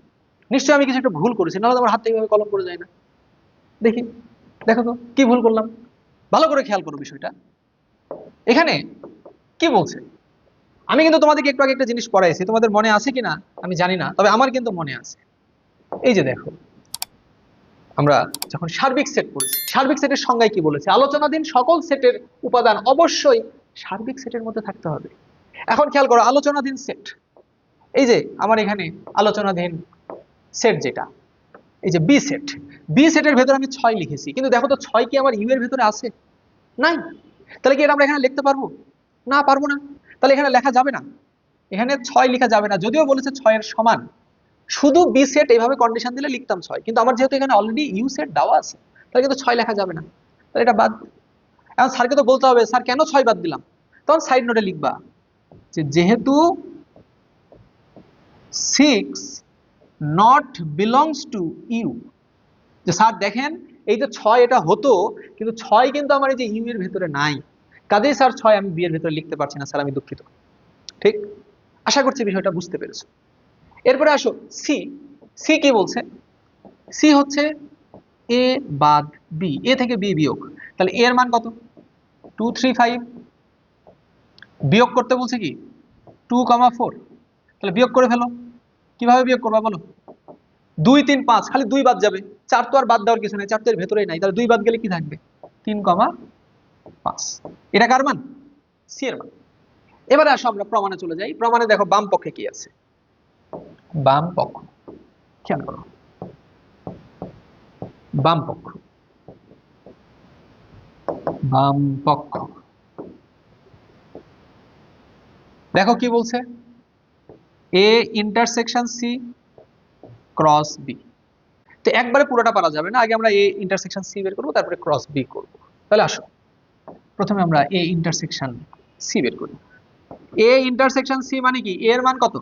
নিশ্চয়ই আমি কিছু একটা ভুল করেছি, নাহলে তো আমার হাত থেকে এভাবে কলম পড়ে যায় না। দেখি, দেখো তো কি ভুল করলাম। ভালো করে খেয়াল করো বিষয়টা। এখানে কি বলছে? আমি কিন্তু তোমাদেরকে একটু আগে একটা জিনিস পড়াইছি, তোমাদের মনে আছে কিনা আমি জানি না, তবে আমার কিন্তু মনে আছে। এই যে দেখো, আমরা যখন সার্বিক সেট করেছি, সার্বিক সেটের সংজ্ঞায় কি বলেছে? আলোচনাধীন সকল সেটের উপাদান অবশ্যই সার্বিক সেটের মধ্যে থাকতে হবে। এখন খেয়াল করো, আলোচনাধীন সেট, এই যে আমার এখানে আলোচনাধীন সেট যেটা, এই যে বি সেট, বি সেটের ভেতরে আমি 6 লিখেছি, কিন্তু দেখো তো 6 কি আমার ইউ এর ভেতরে আছে? নাই। তাহলে কি এটা আমরা এখানে লিখতে পারবো? না, পারবো না। তাহলে এখানে লেখা যাবে না, এখানে 6 লেখা যাবে না, যদিও বলেছে 6-এর সমান। শুধু বি সেট এইভাবে কন্ডিশন দিলে লিখতাম 6, কিন্তু আমার যেহেতু এখানে অলরেডি ইউ সেট দেওয়া আছে, তাহলে কিন্তু 6 লেখা যাবে না, তাহলে এটা বাদ। এখন স্যারকে তো বলতে হবে, স্যার কেন 6 বাদ দিলাম? তখন সাইড নোটে লিখবা যে যেহেতু 6 নট বিলংস টু ইউ, যে স্যার দেখেন এই যে 6 এটা হতো, কিন্তু 6 কিন্তু আমার এই যে ইউ এর ভেতরে নাই, কাজেই স্যার 6 আমি বি এর ভেতরে লিখতে পারছি না, স্যার আমি দুঃখিত। ঠিক, আশা করছি বিষয়টা বুঝতে পেরেছো। এরপরে আসো সি। সি কি বলছে? সি হচ্ছে এ বাদ বি, এ থেকে বি বিয়োগ। তাহলে এ এর মান কত? 2, 3, 5। বিয়োগ করতে বলছে কি? 2,4। তাহলে বিয়োগ করে ফেলো। কিভাবে বিয়োগ করবা বলো? 2, 3, 5, খালি 2 বাদ যাবে। 4 তো আর বাদ দেওয়ার কিছু নাই, 4 তো এর ভেতরেই নাই, তাহলে 2 বাদ গেলে কি থাকবে? 3,5। এটা কার মান? সি এর মান। এবারে আসো আমরা প্রমাণে চলে যাই। প্রমাণে দেখো বাম পক্ষে কি আছে। বাম পক্ষ খেয়াল করো, বাম পক্ষ, বাম পক্ষ দেখো কি বলছে? A intersection C cross B. তো একবারে পুরোটা পারা যাবে না, আগে আমরা এ ইন্টারসেকশন সি বের করবো, তারপরে ক্রস বি করবো। তাহলে আসো প্রথমে আমরা এ ইন্টারসেকশন সি বের করি। এ ইন্টারসেকশন সি মানে কি? এর মান কত?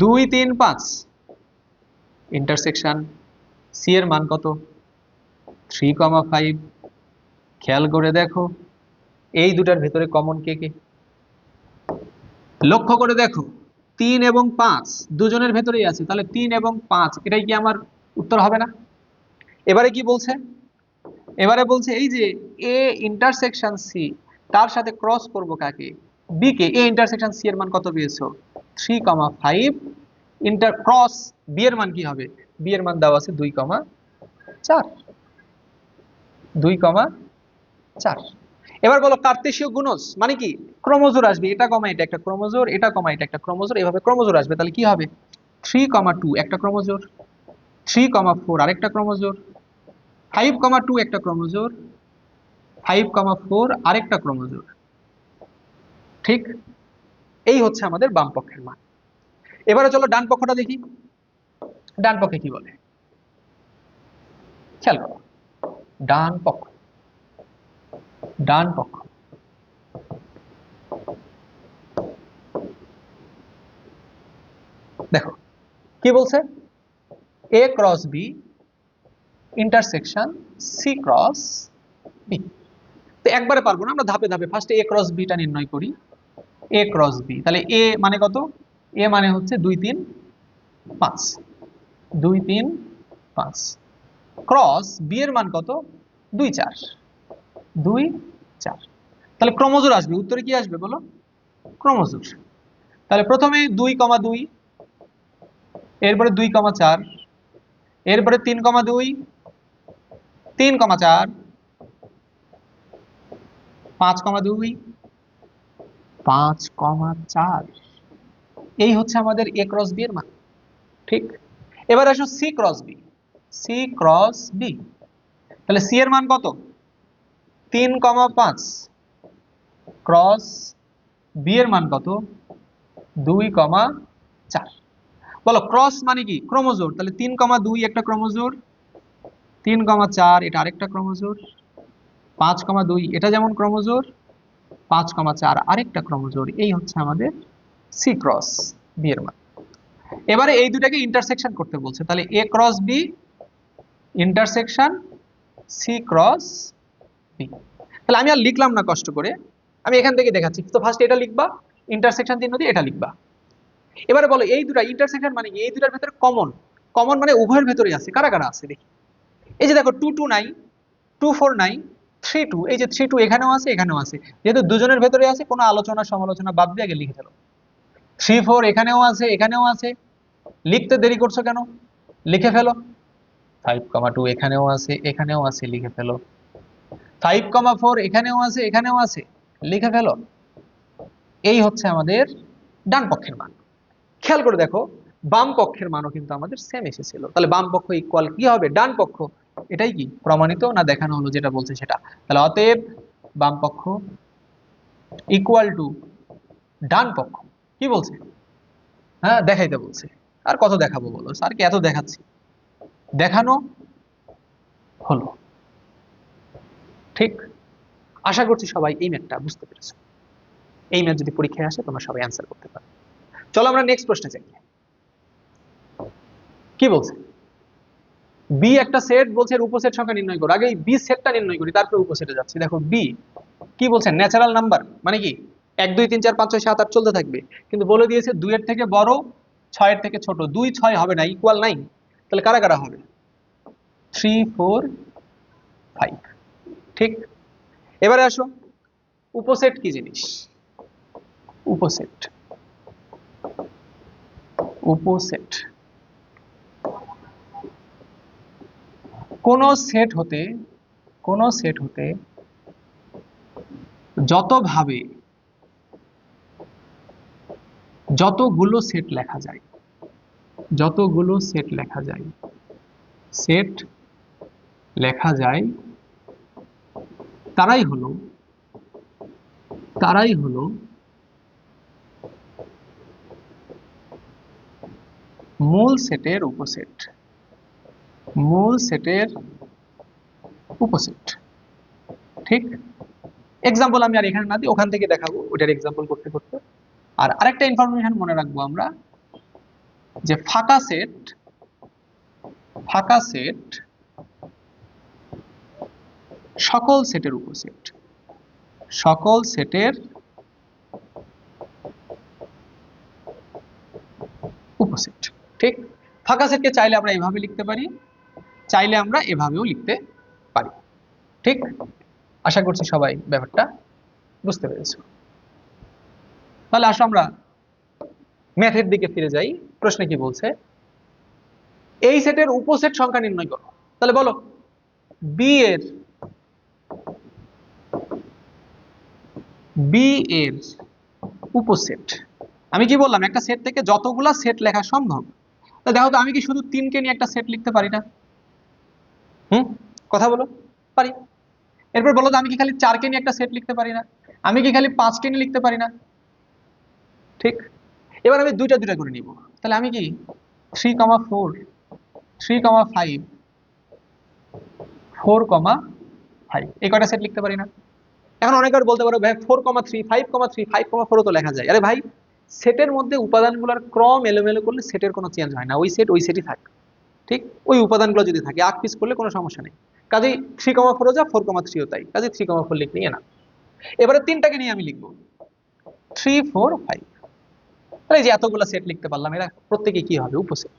2, 3, 5। ইন্টারসেকশন সি এর মান কত? 3,5। খেয়াল করে দেখো এই দুটার ভেতরে কমন কে কে? লক্ষ্য করে দেখো 3 এবং 5 দুজনের ভেতরেই আছে, তাহলে 3 এবং 5 এটাই কি আমার উত্তর হবে না? এবারে কি বলছে? এবারে বলছে এই যে এ ইন্টারসেকশন সি, তার সাথে ক্রস করব কাকে? বি কে। এ ইন্টারসেকশন সি এর মান কত পেয়েছো? 3,5। ইন্টার ক্রস বি এর মান কি হবে? বি এর মান দেওয়া আছে 2,4। 2,4। এবার বলো কার্তেশীয় গুণজ মানে কি? ক্রোমোজোর আসবে, এটা কমা এটা একটা ক্রোমোজোর, এটা কমা এটা একটা ক্রোমোজোর, এভাবে ক্রোমোজোর আসবে। তাহলে কি হবে? 3,2 একটা ক্রোমোজোর, 3,4 আরেকটা ক্রোমোজোর, 5,2 একটা ক্রোমোজোর, 5,4 আরেকটা ক্রোমোজোর। ঠিক, এই হচ্ছে আমাদের বাম পক্ষের মান। এবারে চলো ডান পক্ষটা দেখি। ডান পক্ষে কি বলে খেয়াল করো। ডান পক্ষ, ডান পক্ষ দেখো কি বলছে? A cross B intersection C cross B. তো একবারে পারবো না, আমরা ধাপে ধাপে ফার্স্টে এ ক্রস বিটা নির্ণয় করি। এ ক্রস বি, তাহলে এ মানে কত? এ মানে হচ্ছে 2, 3, 5। 2, 3, 5 ক্রস বি এর মান কত? 2, 4। 2, 4। তাহলে ক্রোমোজোর আসবে, উত্তরে কি আসবে বলো? ক্রোমোজোর। তাহলে প্রথমে 2,2, এরপরে 2,4, এরপরে 3,2, 3,4, 5,2, 5,4। এই হচ্ছে আমাদের এ ক্রস বি এর মান। ঠিক, এবার আসো C cross B. C cross B, তাহলে সি এর মান কত? 3,5 ক্রস বি এর মান কত? 2,4। বলো ক্রস মানে কি? ক্রোমোজোর। তাহলে 3,2 একটা ক্রোমোজোর, 3,4 এটা আরেকটা ক্রোমোজোর, 5,2 এটা যেমন ক্রোমোজোর, 5,4 আরেকটা ক্রোমোজোর। এই হচ্ছে আমাদের সি ক্রস বি এর মান। এবারে এই দুটাকে ইন্টারসেকশন করতে বলছে, তাহলে A cross B intersection C cross B. তাহলে আমি আর লিখলাম না কষ্ট করে, আমি এখান থেকে দেখাচ্ছি। তো ফার্স্ট এটা লিখবা, ইন্টারসেকশন চিহ্ন দিয়ে এটা লিখবা। এবারে বলো এই দুটা ইন্টারসেকশন মানে কি? এই দুটার ভেতরে কমন, কমন মানে উভয়ের ভেতরেই আছে। কারা কারা আছে দেখি। এই যে দেখো 2 2 নাই, 2 4 নাই, 3 2, এই যে 3 2 এখানেও আছে এখানেও আছে। যেহেতু দুজনের ভেতরে আছে, কোনো আলোচনা সমালোচনা বাদ দিয়ে আগে লিখে ফেলো। 3 4 এখানেও আছে এখানেও আছে, লিখতে দেরি করছো কেন? লিখে ফেলো। 5,2 এখানেও আছে এখানেও আছে, লিখে ফেলো। 5,4 এখানেও আছে এখানেও আছে, লিখে ফেলো। এই হচ্ছে আমাদের ডান পক্ষের মান। খেয়াল করে দেখো বাম পক্ষের মানও কিন্তু আমাদের সেম এসেছিল। তাহলে বাম পক্ষ ইকুয়াল কি হবে? ডান পক্ষ। এটাই কি প্রমাণিত না দেখানো হলো? যেটা বলছে সেটা। তাহলে অতএব বাম পক্ষ ইকুয়াল টু ডান পক্ষ। কি বলছে? হ্যাঁ দেখাইতে বলছে। আর কত দেখাবো বলো, স্যার কি এত দেখাচ্ছি? দেখানো হলো। ঠিক। আশা করছি সবাই এই ম্যাথটা বুঝতে পেরেছো। এই ম্যাথ যদি পরীক্ষায় আসে তোমরা সবাই অ্যান্সার করতে পারো। চলো আমরা নেক্সট প্রশ্নে যাই। কি বলছে? বি একটা সেট বলছে, এর উপসেট সংখ্যা নির্ণয় করো। আগে বি সেটটা নির্ণয় করি, তারপরে উপসেটে যাচ্ছি। দেখো বি কি বলছে? ন্যাচারাল নাম্বার মানে কি? 1 2 3 4 5 6 7 8 চলতে থাকবে, কিন্তু বলে দিয়েছে 2 এর থেকে বড় 6 এর থেকে ছোট। 2 6 হবে না, ইকুয়াল নাই। তাহলে কারা কারা হবে? 3 4 5। ঠিক। এবারে আসো, উপসেট কি জিনিস? উপসেট, উপসেট কোন সেট হতে, কোন সেট হতে যতভাবে যতগুলো সেট লেখা যায়, যতগুলো সেট লেখা যায়, সেট লেখা যায় তারাই হলো, তারাই হলো মূল সেটের উপসেট, মূল সেটের উপসেট। ঠিক। এক্সাম্পল আমি আর এখানে না দিই, ওখান থেকে দেখাবো ওটার এক্সাম্পল করতে করতে। আর আরেকটা ইনফরমেশন মনে রাখবো আমরা, যে ফাঁকা সেট, ফাঁকা সেট সকল সেটের উপসেট, সকল সেটের উপসেট। ঠিক। ফাঁকা সেটকে চাইলে আমরা এভাবে লিখতে পারি, চাইলে আমরা এভাবেও লিখতে পারি। ঠিক। আশা করছি সবাই ব্যাপারটা বুঝতে পেরেছো। তাহলে আসো আমরা ম্যাথের দিকে ফিরে যাই। প্রশ্নে কি বলছে? এই সেটের উপসেট সংখ্যা নির্ণয় করো। তাহলে বলো বি এর, বি এর উপসেট। আমি কি বললাম? একটা সেট থেকে যতগুলা সেট লেখা সম্ভব। তা দেখো তো, আমি কি শুধু 3 কে নিয়ে একটা সেট লিখতে পারি না? হুম, কথা বলো। পারি। এরপর বলো তো, আমি কি খালি 4 কে নিয়ে একটা সেট লিখতে পারি না? আমি কি খালি 5 কে নিয়ে লিখতে পারি না? ঠিক। এবার আমি দুইটা দুইটা করে নিব। তাহলে আমি কি 3,4 3,5 4,5 এই কয়টা সেট লিখতে পারি না? এখন অনেকের বলতে পারো ভাই 4,3 5,3 5,4 তো লেখা যায়। আরে ভাই, সেটের মধ্যে উপাদানগুলোর ক্রম এলোমেলো করলে সেটের কোনো চেঞ্জ হয় না, ওই সেট ওই সেটই থাকে। ঠিক। ওই উপাদানগুলো যদি থাকে, আগ পিস করলে কোনো সমস্যা নেই। কাজেই 3,4 যা 4,3ও তাই, কাজে 3,4 লিখলেই না। এবারে তিনটাকে নিয়ে আমি লিখবো 3 4 5। তাহলে এই যে এতগুলো সেট লিখতে পারলাম, এরা প্রত্যেকে কি হবে? উপসেট।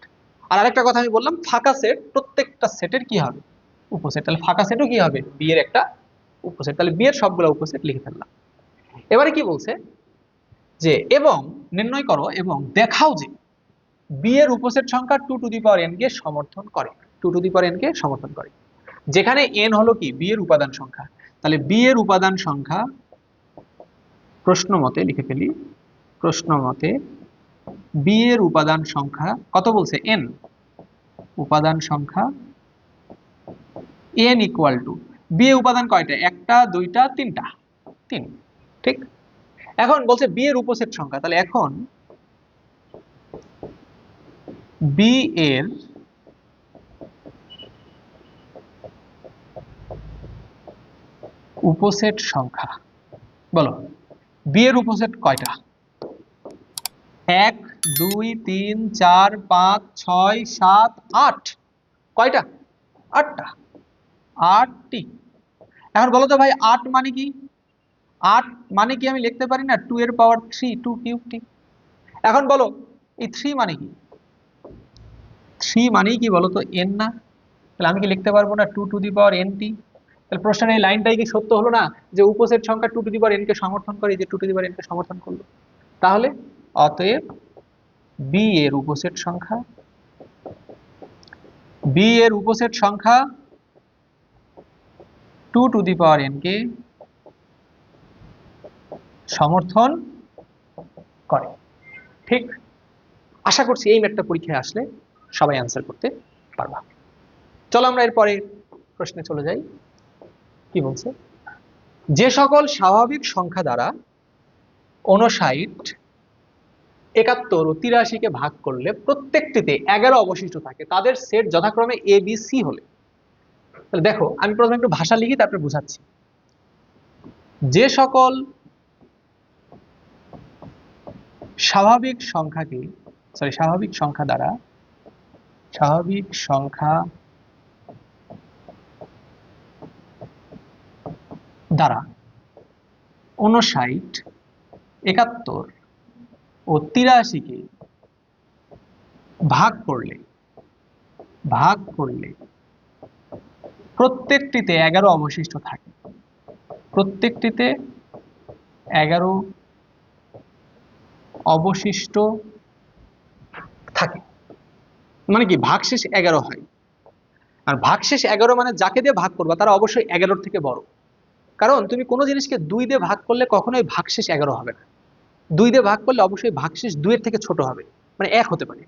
আর আরেকটা কথা আমি বললাম, ফাঁকা সেট প্রত্যেকটা সেটের কি হবে? উপসেট। তাহলে ফাঁকা সেটও কি হবে? বি এর একটা উপসেট। তাহলে বি এর সবগুলো উপসেট লিখে ফেললাম। এবারে কি বলছে? যে এবং নির্ণয় করো এবং দেখাও যে বি এর উপসেট সংখ্যা 2 টু দি পাওয়ার n কে সমর্থন করে, 2 টু দি পাওয়ার n কে সমর্থন করে। যেখানে n হলো কি? বি এর উপাদান সংখ্যা। তাহলে বি এর উপাদান সংখ্যা প্রশ্ন মতে লিখে ফেলি, প্রশ্ন মতে বি এর উপাদান সংখ্যা কত বলছে? n। উপাদান সংখ্যা n ইকুয়াল টু, বি এর উপাদান কয়টা? একটা, দুইটা, তিনটা, 3। ঠিক। এখন বলছে বি এর উপসেট সংখ্যা। তাহলে এখন বি এর উপসেট সংখ্যা, বলো বি এর উপসেট কয়টা? 1 2 3 4 5 6 7 8। কয়টা? 8টা। 8টি। এখন বলো তো ভাই 8 মানে কি? 8 মানে কি আমি লিখতে পারি না 2 এর পাওয়ার 3, 2 কিউবটি। এখন বলো এই 3 মানে কি? 3 মানেই কি বলো তো n না? তাহলে আমি কি লিখতে পারবো না 2 টু দি পাওয়ার n টি? তাহলে প্রশ্নের এই লাইনটাই কি সত্য হলো না যে উপসেট সংখ্যা 2 টু দি পাওয়ার n কে সমর্থন করে, যে 2 টু দি পাওয়ার n কে সমর্থন করলো। তাহলে অতএব বি এর উপসেট সংখ্যা, বি এর উপসেট সংখ্যা 2 টু দি পাওয়ার n কে সমর্থন করে। ঠিক? আশা করছি এই ম্যাথটা পরীক্ষায় আসলে সবাই অ্যান্সার করতে পারবা। চলো আমরা এরপরে প্রশ্নে চলে যাই। কি বলছে? যে সকল স্বাভাবিক সংখ্যা দ্বারা 59, 71 ও 83 কে ভাগ করলে প্রত্যেকটিতে 11 অবশিষ্ট থাকে তাদের সেট যথাক্রমে এ বি সি হলে। তাহলে দেখো আমি প্রথমে একটু ভাষা লিখি তারপরে বুঝাচ্ছি। যে সকল স্বাভাবিক সংখ্যাকে, স্বাভাবিক সংখ্যা দ্বারা 59, 71 ও 83 কে ভাগ করলে প্রত্যেকটিতে 11 অবশিষ্ট থাকে। প্রত্যেকটিতে 11 অবশিষ্ট থাকে মানে কি ভাগশেষ 11 হয়। আর ভাগশেষ 11 মানে যাকে দিয়ে ভাগ করবা তারা অবশ্যই 11 থেকে বড়। কারণ তুমি কোনো জিনিসকে 2 দিয়ে ভাগ করলে কখনোই ভাগশেষ 11 হবে না। 2 দিয়ে ভাগ করলে অবশ্যই ভাগশেষ 2 এর থেকে ছোট হবে, মানে 1 হতে পারে।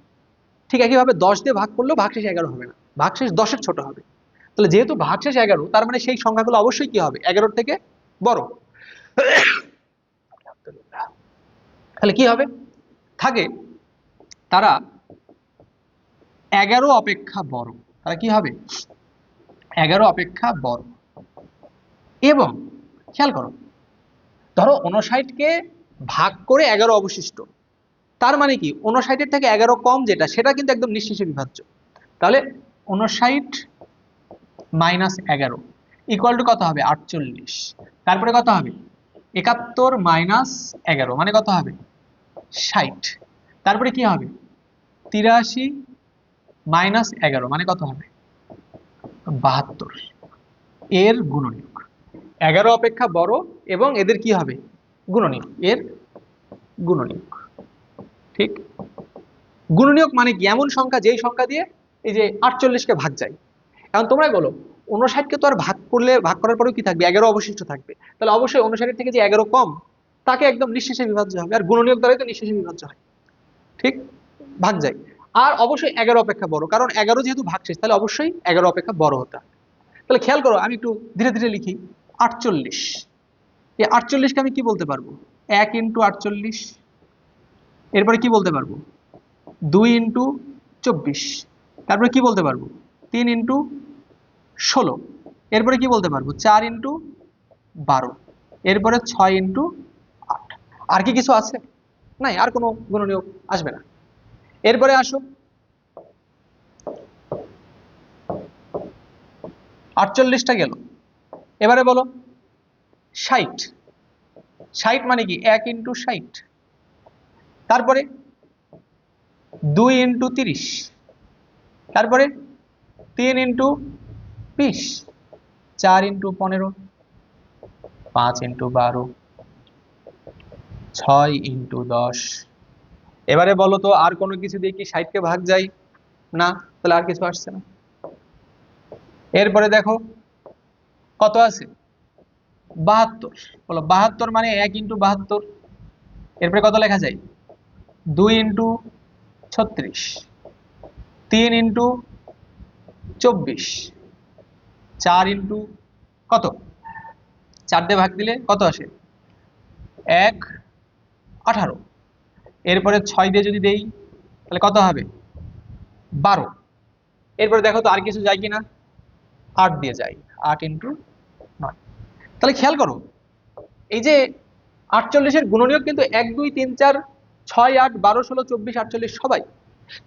ঠিক একইভাবে 10 দিয়ে ভাগ করলেও ভাগশেষ 11 হবে না, ভাগশেষ 10 এর ছোট হবে। তাহলে যেহেতু ভাগশেষ 11, তার মানে সেই সংখ্যাগুলো অবশ্যই কি হবে 11 থেকে বড়। তাহলে কি হবে? থাকে তারা 11 অপেক্ষা বড়। তারা কি হবে? 11 অপেক্ষা বড়। এবং খেয়াল করো, ধরো 59 কে ভাগ করে 11 অবশিষ্ট, তার মানে কি 59 এর থেকে 11 কম যেটা, সেটা কিন্তু একদম নিঃশেষে বিভাজ্য। তাহলে 59 মাইনাস 11 ইকুয়াল টু কত হবে? 48। তারপরে কত হবে? 71 মাইনাস 11 মানে কত হবে? 60। তারপরে কি হবে? 83 মাইনাস 11 মানে কত হবে? 72। এর গুণনীয়ক 11 অপেক্ষা বড় এবং এদের কি হবে? গুণনীয়ক, এর গুণনীয়ক। ঠিক? গুণনীয়ক মানে কি? এমন সংখ্যা যেই সংখ্যা দিয়ে এই যে 48 কে ভাগ যায়। এখন তোমরাই বলো 59 কে তো আর ভাগ করার পরেও কি থাকবে? 11 অবশিষ্ট থাকবে। তাহলে অবশ্যই 59 এর থেকে যে 11 কম তাকে একদম নিঃশেষে বিভাজ্য হবে। আর গুণনীয়ক দ্বারাই তো নিঃশেষে বিভাজ্য হয়। ঠিক? ভাগ যায়। আর অবশ্যই 11 অপেক্ষা বড়, কারণ 11 যেহেতু ভাগশেষ তাহলে অবশ্যই 11 অপেক্ষা বড় হতে হবে। তাহলে খেয়াল করো, আমি একটু ধীরে ধীরে লিখি। 48, এই 48 কে আমি কি বলতে পারবো? 1 ইন্টু 48। এরপরে কি বলতে পারবো? 2 ইন্টু 24। তারপরে কি বলতে পারবো? 3 ইন্টু 16। এরপরে কি বলতে পারবো? 4 ইন্টু 12। এরপরে 6 ইন্টু 8। আর কি কিছু আছে? নাই, আর কোনো গুণনীয়ক আসবে না। এরপরে আসো 48টা গেল। এবারে বলো 60। 60 মানে কি? 1 ইন্টু 60। তারপরে 2 ইন্টু 30। তারপরে 3 ইন্টু 20। 4 ইন্টু 15। 5 ইন্টু 12। 6 ইন্টু 10। এবারে বলো তো আর কোনো কিছু দিয়ে কি 60 কে ভাগ যায়? না, তাহলে আর কিছু আসছে না। এরপরে দেখো কত আছে? 72। বলো 72 মানে 1 ইন্টু 72। এরপরে কত লেখা যায়? 2 ইন্টু 36। 3 ইন্টু 24। 4 ইন্টু কত? 4 দিয়ে ভাগ দিলে কত আসে? 1 18। এরপরে 6 দিয়ে যদি দেই তাহলে কত হবে? 12। এরপরে দেখো তো আর কিছু যায় কিনা, 8 দিয়ে যায়, 8 ইন্টু 9। তাহলে খেয়াল করো এই যে 48-এর গুণনীয়ক কিন্তু 1 2 3 4 6 8 12 16 24 48 সবাই,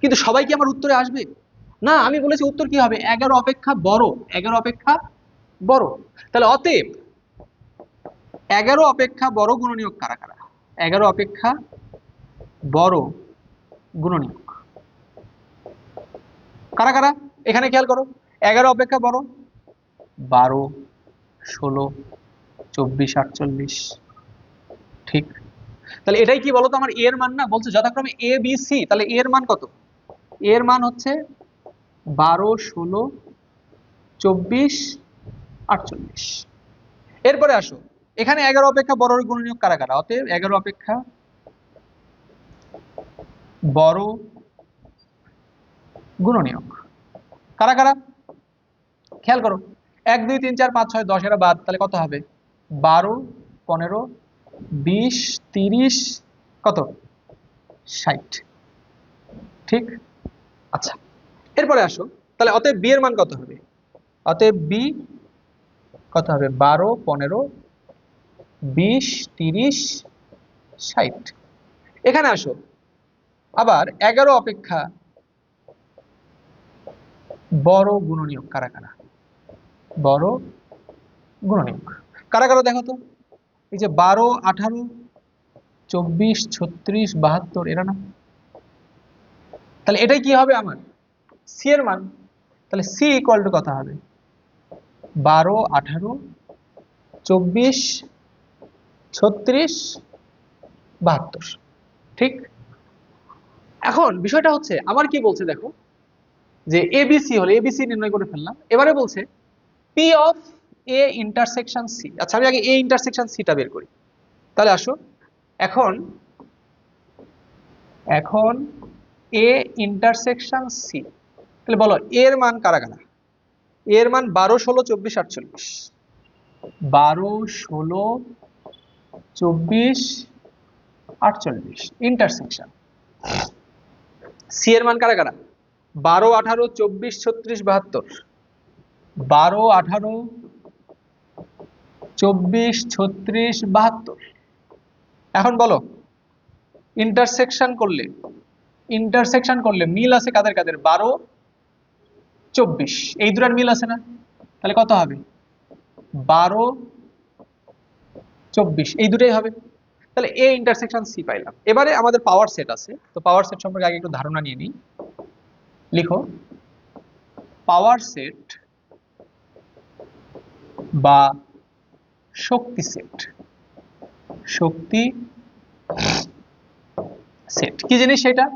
কিন্তু সবাই কি আমার উত্তরে আসবে? না, আমি বলেছি উত্তর কি হবে, 11 অপেক্ষা বড়, 11 অপেক্ষা বড়। তাহলে অতএব 11 অপেক্ষা বড় গুণনীয়ক কারা কারা? 11 অপেক্ষা বড় গুণনীয়ক কারা কারা? এখানে খেয়াল করো, 11 অপেক্ষা বড় 12 16 24 48, ঠিক। তাহলে এটাই কি বলতো আমার এর মান না, বলছে যথাক্রমে এ বি সি, তাহলে এর মান কত? এর মান হচ্ছে 12 16 24 48। এরপরে আসো, এখানে 11 অপেক্ষা বড় গুণনীয়ক কারা কারা? অতএব 11 অপেক্ষা বড় গুণনীয়ক কারা কারা? খেয়াল করো, 1 2 3 4 5 6 10 এরা বাদ, তাহলে কত হবে? 12 15 20 30 কত? 60, ঠিক। আচ্ছা, এরপরে আসো, তাহলে অতএব বি এর মান কত হবে? অতএব বি কত হবে? 12 15 20 30 60। এখানে আসো, আবার 11 অপেক্ষা বড় গুণনীয়ক কারা কারা? বড় গুণনীয়ক কারা কারা দেখো তো, এই যে 12 18 24 36 72 এরা না? তাহলে এটাই কি হবে আমার সি এর মান। তাহলে সি ইকুয়াল টু কত হবে? 12 18 24 36 72, ঠিক। এখন বিষয়টা হচ্ছে আমার কি বলছে দেখো, যে এবিসি হলে এবিসি নির্ণয় করে ফেললাম, এবারে বলছে P of A intersection C. আচ্ছা, আমি আগে এ ইন্টারসেকশন সিটা বের করি। তাহলে আসো, এখন এখন এ ইন্টারসেকশন সি, তাহলে বলো এর মান কারা কারা? এর মান 12 16 24 48, 12 16 24 48 ইন্টারসেকশন। সি এর মান কারা কারা? 12 18 24 36 72, 12 18 24 36 72। এখন বলো ইন্টারসেকশন করলে মিল আছে কাদের কাদের? 12 24, এই দুটার মিল আছে না? তাহলে কত হবে? 12 24, এই দুটাই হবে। তাহলে এ ইন্টারসেকশন সি পাইলাম। এবারে আমাদের পাওয়ার সেট আছে, তো পাওয়ার সেট সম্পর্কে আগে একটু ধারণা নিয়ে নিই। লিখো, পাওয়ার সেট বা শক্তি সেট। শক্তি সেট কি জিনিস সেটা?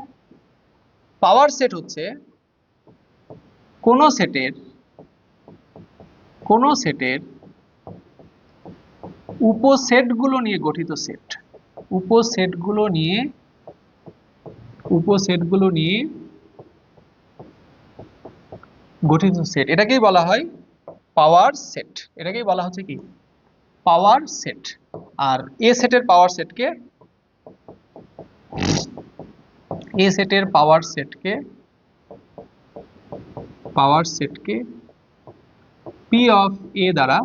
পাওয়ার সেট হচ্ছে কোন সেটের উপসেটগুলো নিয়ে গঠিত সেট। উপসেটগুলো নিয়ে গঠিত সেট, এটাকেই বলা হয় পাওয়ার সেট। এটাকেই বলা হচ্ছে কি? Power set. আর এ সেটের পাওয়ার সেটকে পি অফ এ দ্বারা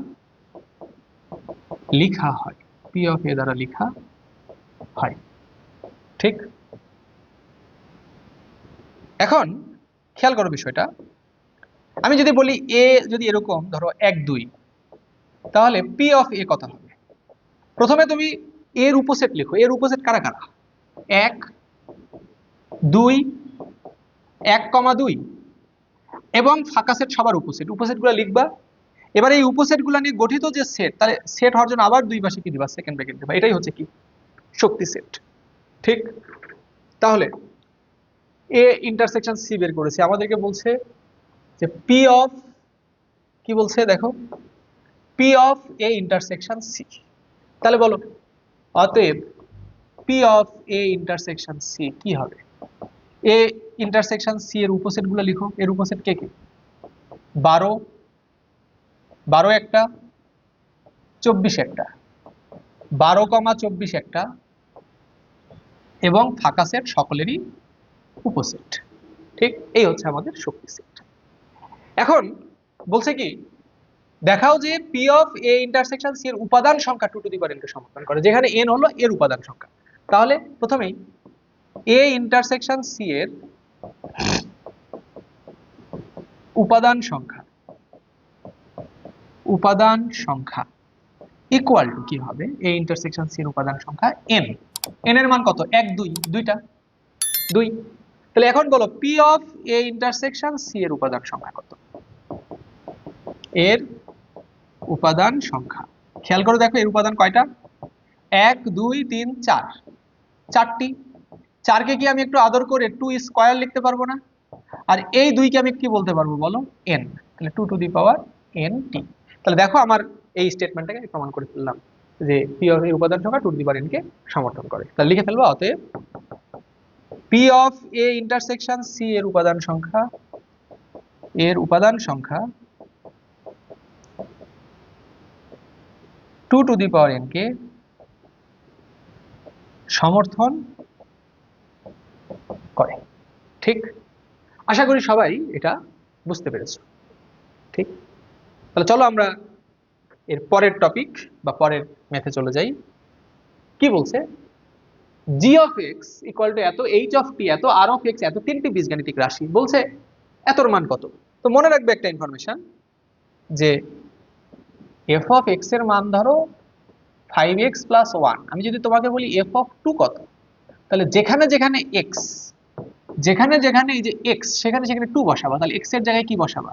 লেখা হয়। ঠিক। এখন খেয়াল করো বিষয়টা, আমি যদি বলি এ যদি এরকম ধরো 1 2, তাহলে পি অফ এ কত হবে? প্রথমে তুমি এর উপসেট লিখো। এর উপসেট কারা কারা? 1 2 1,2 এবং ফাঁকা সেট সবার উপসেটগুলো লিখবা। এবার এই উপসেটগুলো নিয়ে গঠিত যে সেট, তাহলে সেট হওয়ার জন্য আবার দুই পাশে কি দিবা? সেকেন্ড ব্র্যাকেট দিবা। এটাই হচ্ছে কি? শক্তি সেট, ঠিক। তাহলে এ ইন্টারসেকশন সি বের করেছি, আমাদেরকে বলছে যে পি অফ, কি বলছে দেখো, P of A intersection C. তাহলে বলো অতএব P of A intersection C কি হবে? এ ইন্টারসেকশন সি এর উপসেটগুলো লিখো। এর উপসেট কে কে? 12 12 একটা, 24 একটা, 12,24 একটা এবং ফাঁকা সেট সকলেরই উপসেট। ঠিক, এই হচ্ছে আমাদের শক্তি সেট। এখন বলছে কি, দেখাও যে P of A intersection C এর উপাদান সংখ্যা 2 টু দি পাওয়ার n কে সমর্থন করে, যেখানে n হলো এর উপাদান সংখ্যা। তাহলে প্রথমেই এ ইন্টারসেকশন সি এর উপাদান সংখ্যা ইকুয়াল টু কি হবে, এ ইন্টারসেকশন সি এর উপাদান সংখ্যা n। n এর মান কত? 1 2, দুইটা 2। তাহলে এখন বলো P of A intersection C এর উপাদান সংখ্যা কত? এর উপাদান সংখ্যা খেয়াল করে দেখো, এর উপাদান কয়টা? 1 2 3 4, চারটি। 4 কে কি আমি একটু আদর করে 2 স্কয়ার লিখতে পারবো না? আর এই 2 কে আমি কি বলতে পারবো বলো? n। তাহলে 2 two the power n t। তাহলে দেখো আমার এই স্টেটমেন্টটাকে আমি প্রমাণ করে ফেললাম যে পি অফ এর উপাদান সংখ্যা 2 টু দি পাওয়ার n কে সমর্থন করে। তাহলে লিখে ফেলবো, অতএব P of A intersection C এর উপাদান সংখ্যা 2 টু দি পাওয়ার n কে সমর্থন করে। ঠিক, আশা করি সবাই এটা বুঝতে পেরেছো। ঠিক, তাহলে চলো আমরা এর পরের টপিক বা পরের ম্যাথে চলে যাই। কি বলছে, জি অফ এক্স ইকুয়াল টু এত, এইচ অফ টি এত, আর অফ এক্স এত, তিনটি বীজগাণিতিক রাশি। বলছে এতর মান কত? তো মনে রাখবে একটা ইনফরমেশন, যে এফ অফ এক্স এর মান ধরো 5x প্লাস 1। আমি যদি তোমাকে বলি এফ অফ 2 কত, তাহলে যেখানে যেখানে এক্স, যেখানে যেখানে এই যে এক্স, সেখানে সেখানে 2 বসাবা। তাহলে এক্স এর জায়গায় কি বসাবা?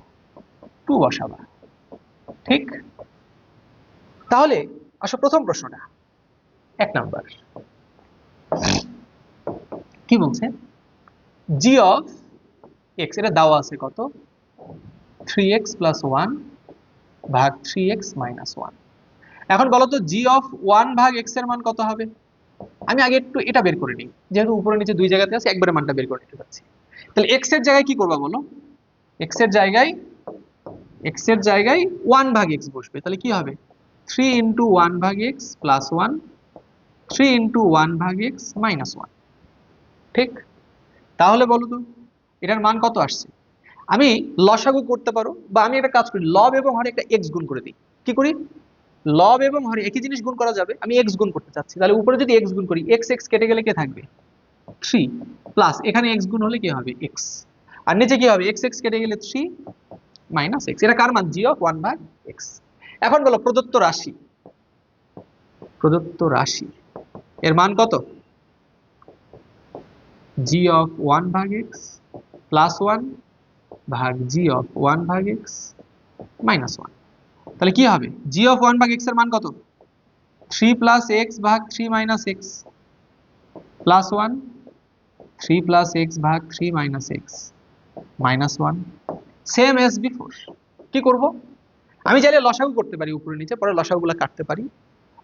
2 বসাবা। ঠিক, তাহলে আসো প্রথম প্রশ্নটা, 1 নাম্বার। কি বলছে, জি অফ এক্স, এটা দেওয়া আছে কত? 3x প্লাস 1 ভাগ 3x মাইনাস 1। এখন বলো তো জি অফ 1 ভাগ x এর মান কত হবে? আমি আগে একটু এটা বের করে নিই, যেহেতু উপরে নিচে দুই জায়গাতে আছে, একবারে মানটা বের করে নিতে যাচ্ছি। তাহলে x এর জায়গায় কি করবা বলো? x এর জায়গায় 1 ভাগ x বসবে। তাহলে কি হবে? 3 ইন্টু 1 ভাগ x প্লাস 1, 3 ইন্টু 1 ভাগ x মাইনাস 1। ঠিক, তাহলে বলো তো এটার মান কত আসছে? আমি লসাগু করতে পারো, বা আমি একটা কাজ করি, লব এবং হরে একটা x গুণ করে দিই। কি করি? লব এবং হরে একই জিনিস গুণ করা যাবে, আমি x গুণ করতে চাচ্ছি। তাহলে উপরে যদি x গুণ করি, x x কেটে গেলে কে থাকবে? 3 প্লাস এখানে x গুণ হলে কি হবে? x। আর নিচে কি হবে? x x কেটে গেলে 3 মাইনাস x। এটা কার মান? জি অফ 1 ভাগ x। এখন বলো প্রদত্ত রাশি এর মান কত? জি অফ 1 ভাগ x প্লাস 1 ভাগ জি অফ 1 ভাগ x মাইনাস 1। তাহলে কি হবে? জি অফ 1 ভাগ x এর মান কত? 3 প্লাস x ভাগ 3 minus x plus 1, 3 plus x ভাগ 3 minus x minus 1, same as before. কি করব? আমি চাইলে লসাগু করতে পারি উপরে নিচে, পরে লসাগুগুলো কাটতে পারি।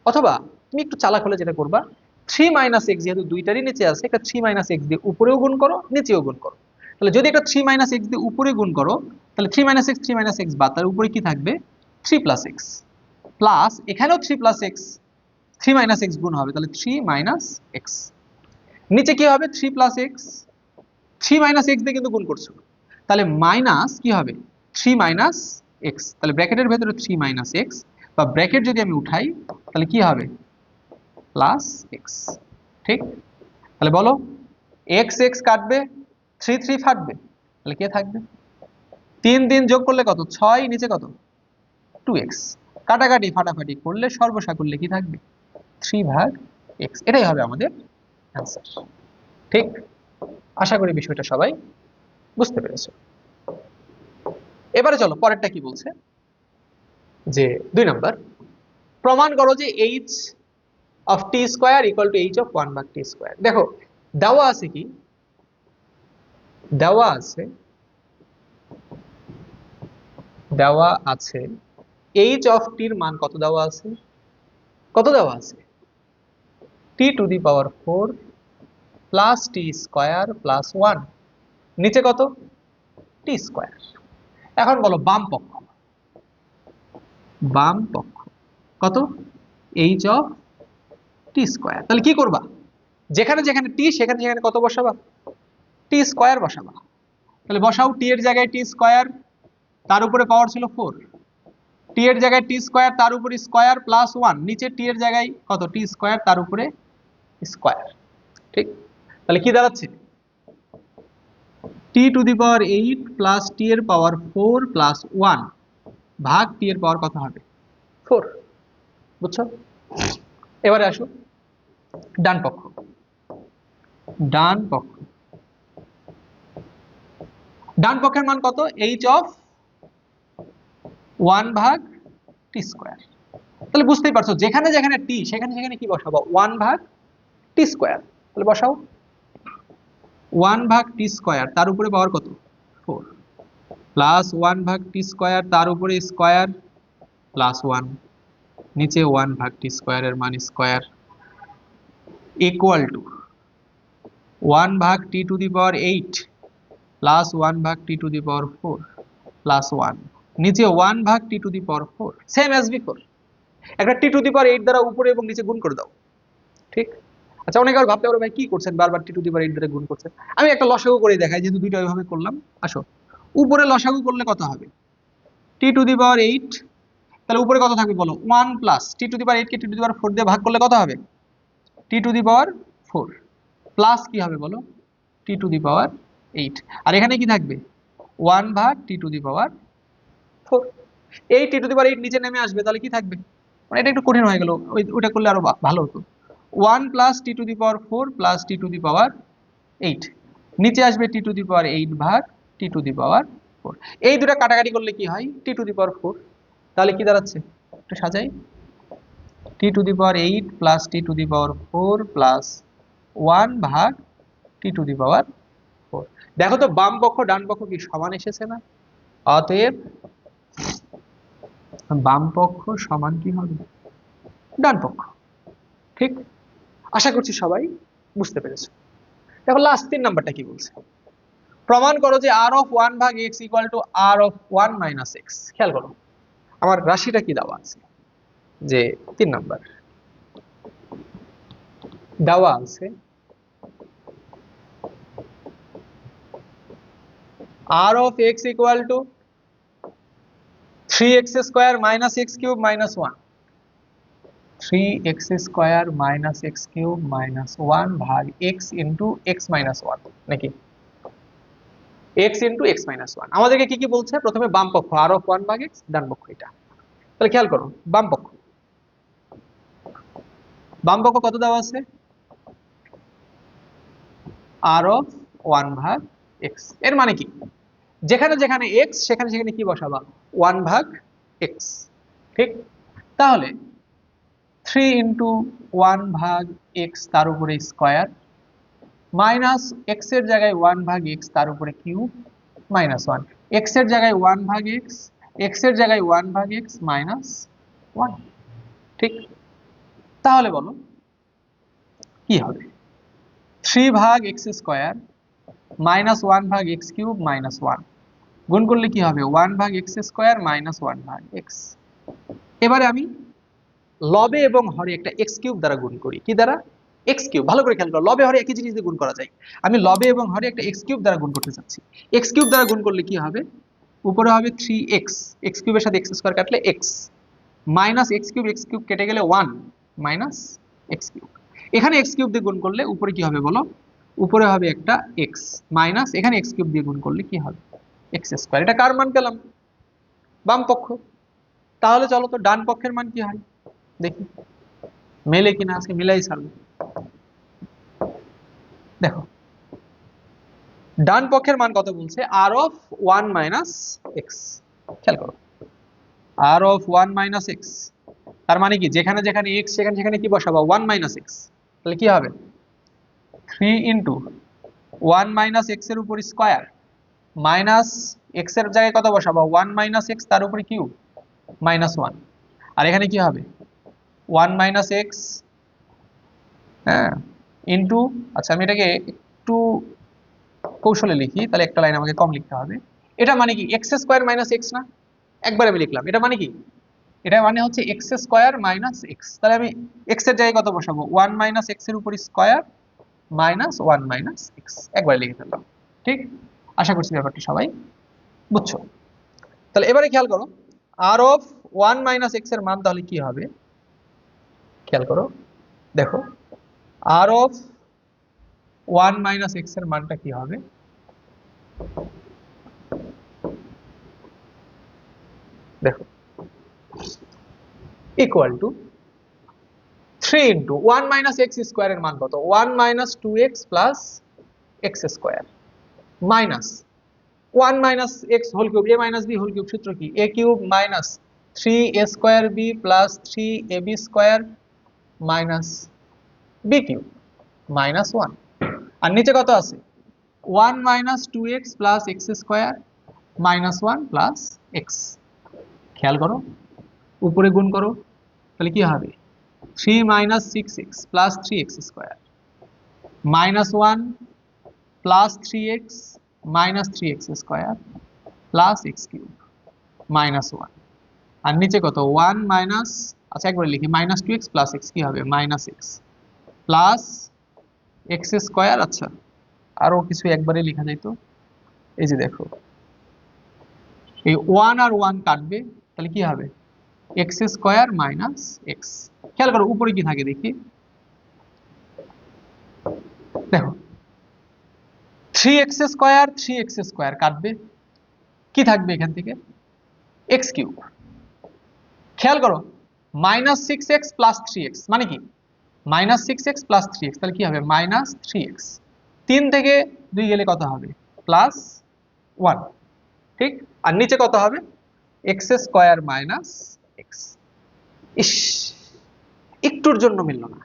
অথবা তুমি একটু চালাক হলে যেটা করবা, 3 মাইনাস x যেহেতু দুইটারই নিচে আছে, একটা 3 মাইনাস x দিয়ে উপরেও গুণ করো, নিচেও গুণ করো। তাহলে যদি একটা 3 মাইনাস x দিয়ে উপরে গুণ করো, তাহলে 3 মাইনাস x বাদ, তার উপরে কি থাকবে? 3 প্লাস x প্লাস এখানেও 3 প্লাস x, 3 মাইনাস x গুণ হবে, তাহলে 3 মাইনাস x। নিচে কি হবে? 3 প্লাস x, 3 মাইনাস x দিয়ে কিন্তু গুণ করছো, তাহলে মাইনাস কি হবে? 3 মাইনাস x। তাহলে ব্র্যাকেটের ভেতরে 3 মাইনাস x, বা ব্র্যাকেট যদি আমি উঠাই তাহলে কি হবে? Plus x। ঠিক, তাহলে বলো x x কাটবে, 3 3 ফাটবে, তাহলে কে থাকবে? 3 3 যোগ করলে কত? 6, নিচে কত? 2x। কাটাকাটি ফাটাফাটি করলে সর্বসাকুল্যে কি থাকবে? 3 ভাগ x। এটাই হবে আমাদের অ্যান্সার। ঠিক, আশা করি বিষয়টা সবাই বুঝতে পেরেছো। এবারে চলো পরেরটা কি বলছে, যে 2 নাম্বার, প্রমাণ করো যে h of T square equal to h of 1 ভাগ টি স্কয়ার। দেখো দেওয়া আছে কি, দেওয়া আছে h অফ টির মান কত দেওয়া আছে? কত দেওয়া আছে? t two the power 4 plus T square plus 1, নিচে কত? টি স্কয়ার। এখন বলো বাম পক্ষ কত? h of T square. তাহলে কি করবা? যেখানে যেখানে টি, সেখানে সেখানে কত বসাবা? টি স্কয়ার বসাবা। তাহলে বসাও, টি এর জায়গায় টি স্কয়ার, তার উপরে পাওয়ার ছিল 4, টি এর জায়গায় টি স্কয়ার তার উপরে স্কয়ার প্লাস 1, নিচে টি এর জায়গায় কত, টি স্কয়ার তার উপরে স্কয়ার। ঠিক, তাহলে কি দাঁড়াচ্ছে, টি টু দি পাওয়ার 8 প্লাস টি এর পাওয়ার 4 প্লাস 1 ভাগ টি এর পাওয়ার কত হবে, 4। বুঝছো? এবারে আসো ডান পক্ষ, ডান পক্ষ, ডান পক্ষের মান কত, এইচ অফ 1 ভাগ টি স্কয়ার। তাহলে বুঝতেই পারছো যেখানে যেখানে টি সেখানে সেখানে কি বসাবো, 1 ভাগ টি স্কয়ার। তাহলে বসাও 1 ভাগ টি স্কয়ার তার উপরে পাওয়ার কত, 4 প্লাস 1 ভাগ টি স্কয়ার তার উপরে স্কয়ার প্লাস 1, নিচে 1 ভাগ টি স্কয়ারের মান স্কয়ার ইকুয়াল টু 1 ভাগ t to the power 8 plus 1 ভাগ t to the power 4 plus 1, নিচে 1 ভাগ t to the power 4, same as before. একটা টি টু দি পাওয়ার 8 দ্বারা উপরে এবং নিচে গুণ করে দাও। ঠিক, আচ্ছা অনেকে আর ভাবতে পারো ভাই কি করছেন, বারবার টি টু দি পাওয়ার 8 দ্বারা গুণ করছেন। আমি একটা লসাগু করে দেখাই, যেহেতু দুইটা ওইভাবে করলাম। আসো, উপরে লসাগু করলে কত হবে, টি টু দি পাওয়ার 8, তাহলে উপরে কত থাকবে বলো, 1 plus t to the power 8 কে টি টু দি পাওয়ার 4 দিয়ে ভাগ করলে কত হবে, টি টু দি পাওয়ার 4 প্লাস কি হবে বলো, টি টু দি পাওয়ার 8, আর এখানে কি থাকবে 1 ভাগ টি টু দি পাওয়ার 4। এই টি টু দি পাওয়ার 8 নিচে নেমে আসবে, তাহলে কি থাকবে, মানে এটা একটু কঠিন হয়ে গেল, ওইটা করলে আরো ভালো হতো। 1 plus t to the power 4 plus t to the power 8, নিচে আসবে টি টু দি পাওয়ার 8 ভাগ টি টু দি পাওয়ার 4। এই দুটো কাটাকাটি করলে কি হয়, টি টু দি পাওয়ার 4। তাহলে কি দাঁড়াচ্ছে, একটু সাজাই, t to the power 8 plus t to the power 4 plus 1 ভাগ টি টু দি পাওয়ার 4। দেখো তো বাম পক্ষ ডান পক্ষ কি সমান এসেছে না, অতএব বাম পক্ষ সমান কি হবে, ডান পক্ষ। ঠিক, আশা করছি সবাই বুঝতে পেরেছো। দেখো লাস্ট 3 নাম্বারটা কি বলছে, প্রমাণ করো যে আর অফ 1 ভাগ x ইকুয়াল টু আর অফ 1 মাইনাস এক্স। খেয়াল করো আমার রাশিটা কি দেওয়া আছে, যে 3 নাম্বার দেওয়া আছে আর of x equal to 3x square minus x cube minus 1, 3x square minus x cube minus 1 ভাগ x ইন্টু x মাইনাস 1, নাকি x ইন্টু x মাইনাস 1। আমাদেরকে কি কি বলছে, প্রথমে বাম পক্ষ আর অফ 1 ভাগ x, ডান পক্ষ এটা। তাহলে খেয়াল করো বাম পক্ষ, বাম পক্ষ কত দেওয়া আছে, আর অফ 1 ভাগ x। এর মানে কি, যেখানে যেখানে x সেখানে সেখানে কি বসাবা, 1 ভাগ x। ঠিক, তাহলে 3 ইন্টু 1 ভাগ x তার উপরে স্কয়ার মাইনাস x এর জায়গায় 1 ভাগ x তার উপরে কিউব মাইনাস 1, x এর জায়গায় 1 ভাগ x, x এর জায়গায় 1 ভাগ x মাইনাস 1। ঠিক, তাহলে বলো কি হবে, 3 ভাগ x স্কয়ার মাইনাস 1 ভাগ x কিউব মাইনাস 1 গুণ করলে কি হবে, 1 ভাগ x স্কয়ার মাইনাস 1 ভাগ x। এবারে আমি লবে এবং হরে একটা x কিউব দ্বারা গুণ করি, কি দ্বারা, x কিউব। ভালো করে খেয়াল করো, লবে হরে একই জিনিস দিয়ে গুণ করা যায়। আমি লবে এবং হরে একটা x কিউব দ্বারা গুণ করতে চাচ্ছি। x কিউব দ্বারা গুণ করলে কি হবে, উপরে হবে 3x, x কিউবের সাথে x স্কয়ার কাটলে x মাইনাস x কিউব কেটে গেলে 1 মাইনাস x কিউব। এখানে x কিউব দিয়ে গুণ করলে উপরে কি হবে বলো, উপরে হবে একটা x মাইনাস এখানে x কিউব দিয়ে গুণ করলে কি হবে, x স্কয়ার। এটা কার মান পেলাম, বাম পক্ষ। তাহলে চলো তো ডান পক্ষের মান কি হয় দেখি, মেলে কিনা, আজকে মিলাই ছাড়বো। দেখো ডান পক্ষের মান কত বলছে, আর অফ 1 মাইনাস এক্স। খেয়াল করো আর অফ 1 মাইনাস এক্স, তার মানে কি যেখানে যেখানে x সেখানে সেখানে কি বসাবো, 1 মাইনাস এক্স। তাহলে কি হবে, 3 ইন্টু 1 মাইনাস এক্স এর উপর স্কয়ার মাইনাস এক্স এর জায়গায় কত বসাবো, 1 মাইনাস এক্স তার উপরে কিউব মাইনাস 1, আর এখানে কি হবে 1 মাইনাস এক্স, হ্যাঁ ইন্টু, আচ্ছা আমি এটাকে একটু কৌশলে লিখি, তাহলে একটা লাইন আমাকে কম লিখতে হবে। এটা মানে কি এক্স স্কয়ার মাইনাস এক্স না, একবার আমি লিখলাম। এটা মানে কি, এটা মানে হচ্ছে এক্স স্কয়ার মাইনাস এক্স। তাহলে আমি এক্স এর জায়গায় কত বসাবো, 1 মাইনাস এক্স এর উপর স্কয়ার মাইনাস 1 মাইনাস এক্স, একবার লিখে ফেললাম। ঠিক, আশা করছি ব্যাপারটি সবাই বুঝছো। তাহলে এবারে খেয়াল করো, আর অফ 1 মাইনাস এক্স এর মান তাহলে কি হবে, খেয়াল করো, দেখো আর অফ 1 মাইনাস এক্স এর মানটা কি হবে, দেখো equal to 3 into 1 minus x square এর মান কত, 1 minus 2x plus x square minus 1 minus x whole cube a minus b whole cube, সূত্র কি, a cube minus 3a square b plus 3ab square minus b cube minus 1, আর নিচে কত আছে 1 minus 2x plus x square minus 1 plus x. খেয়াল করো, উপরে গুণ করো, তাহলে কি হবে 3 minus 6x plus 3x square minus 1 plus 3x minus 3x square plus x cube minus 1, আর নিচে কত 1 মাইনাস, আচ্ছা একবার লিখি, মাইনাস 2x প্লাস এক্স কি হবে minus x plus x square. আচ্ছা আরো কিছু একবারে লেখা যাইতো, এই যে দেখো এই 1 আর 1 কাটবে, তাহলে কি হবে এক্স স্কোয়ার মাইনাস এক্স। খেয়াল করো উপরে কি থাকে দেখি, দেখো 3x স্কোয়ার 3x স্কোয়ার কাটবে, কি থাকবে এখান থেকে এক্স কিউব। খেয়াল করো মাইনাস 6x প্লাস 3x মানে কি মাইনাস 6x প্লাস 3x, তাহলে কি হবে মাইনাস 3x, 3 থেকে 2 গেলে কত হবে প্লাস 1, ঠিক, আর নিচে কত হবে এক্স স্কোয়ার মাইনাস এক্স। ইস, একটুর জন্য মিলল না,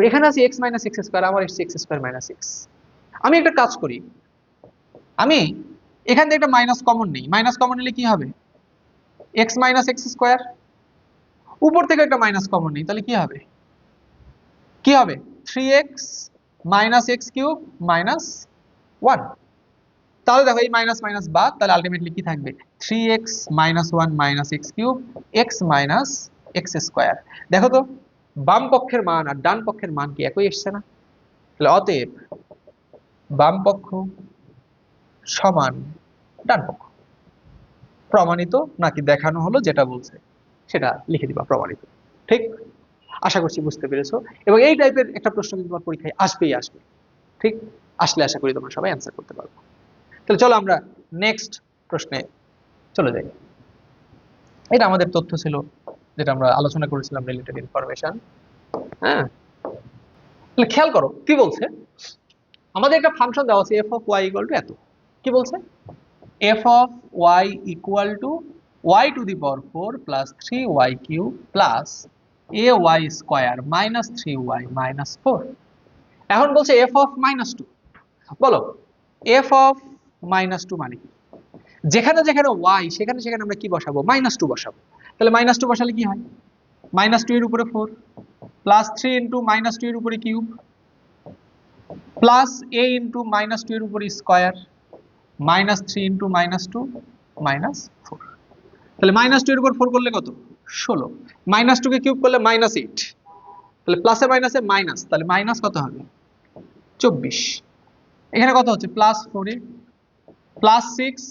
এখানে আছে এক্স মাইনাস এক্স স্কোয়ার, আমার এসছে এক্স স্কোয়ার মাইনাস এক্স। আমি একটা কাজ করি, আমি এখান থেকে একটা মাইনাস কমন নেই, মাইনাস কমন নিলে কি হবে এক্স মাইনাস এক্স স্কোয়ার, উপর থেকে একটা মাইনাস কমন নেই, তাহলে কি হবে 3x minus x cube minus 1। তাহলে দেখো এই মাইনাস মাইনাস বাদ, তাহলে আলটিমেটলি কি থাকবে 3x minus 1 minus x cube x minus x square. দেখো তো বাম পক্ষের মান আর ডান পক্ষের মান কি একই এসছে না, তাহলে অতএব বাম পক্ষ সমান ডান পক্ষ। প্রমাণিত নাকি দেখানো হলো, যেটা বলছে সেটা লিখে দিবা প্রমাণিত, ঠিক। আশা করছি বুঝতে পেরেছো, এবং এই টাইপের একটা প্রশ্ন কিন্তু তোমার পরীক্ষায় আসবেই আসবে, ঠিক, আসলে আশা করি তোমরা সবাই অ্যান্সার করতে পারবে। তাহলে চলো আমরা নেক্সট প্রশ্নে চলে যাই। এটা আমাদের তথ্য ছিল যেটা আমরা আলোচনা করেছিলাম, রিলেটেড ইনফরমেশন। হ্যাঁ, তাহলে খেয়াল করো কি বলছে, আমাদের একটা ফাংশন দেওয়া আছে F of Y equal to এত, কি বলছে F of Y equal to Y to the power 4 plus 3y cube plus A Y square minus 3y minus 4। এখন বলছে এফ অফ মাইনাস 2, বলো এফ অফ মাইনাস 2 মানে কি, যেখানে যেখানে y সেখানে সেখানে আমরা কি বসাবো মাইনাস 2 বসাবো। তাহলে মাইনাস 2 বসালে কি হয় মাইনাস 2 এর উপরে 4 প্লাস 3 ইন্টু মাইনাস 2 এর উপরে cube plus a into minus 2 এর উপরে square minus 3 into minus 2 minus 4। তাহলে মাইনাস 2 এর উপর 4 করলে কত 16, মাইনাস 2 কে কিউব করলে মাইনাস 8, তাহলে প্লাসে মাইনাসে মাইনাস, তাহলে মাইনাস কত হবে 24। এখানে কত হচ্ছে প্লাস 4 এ প্লাস 6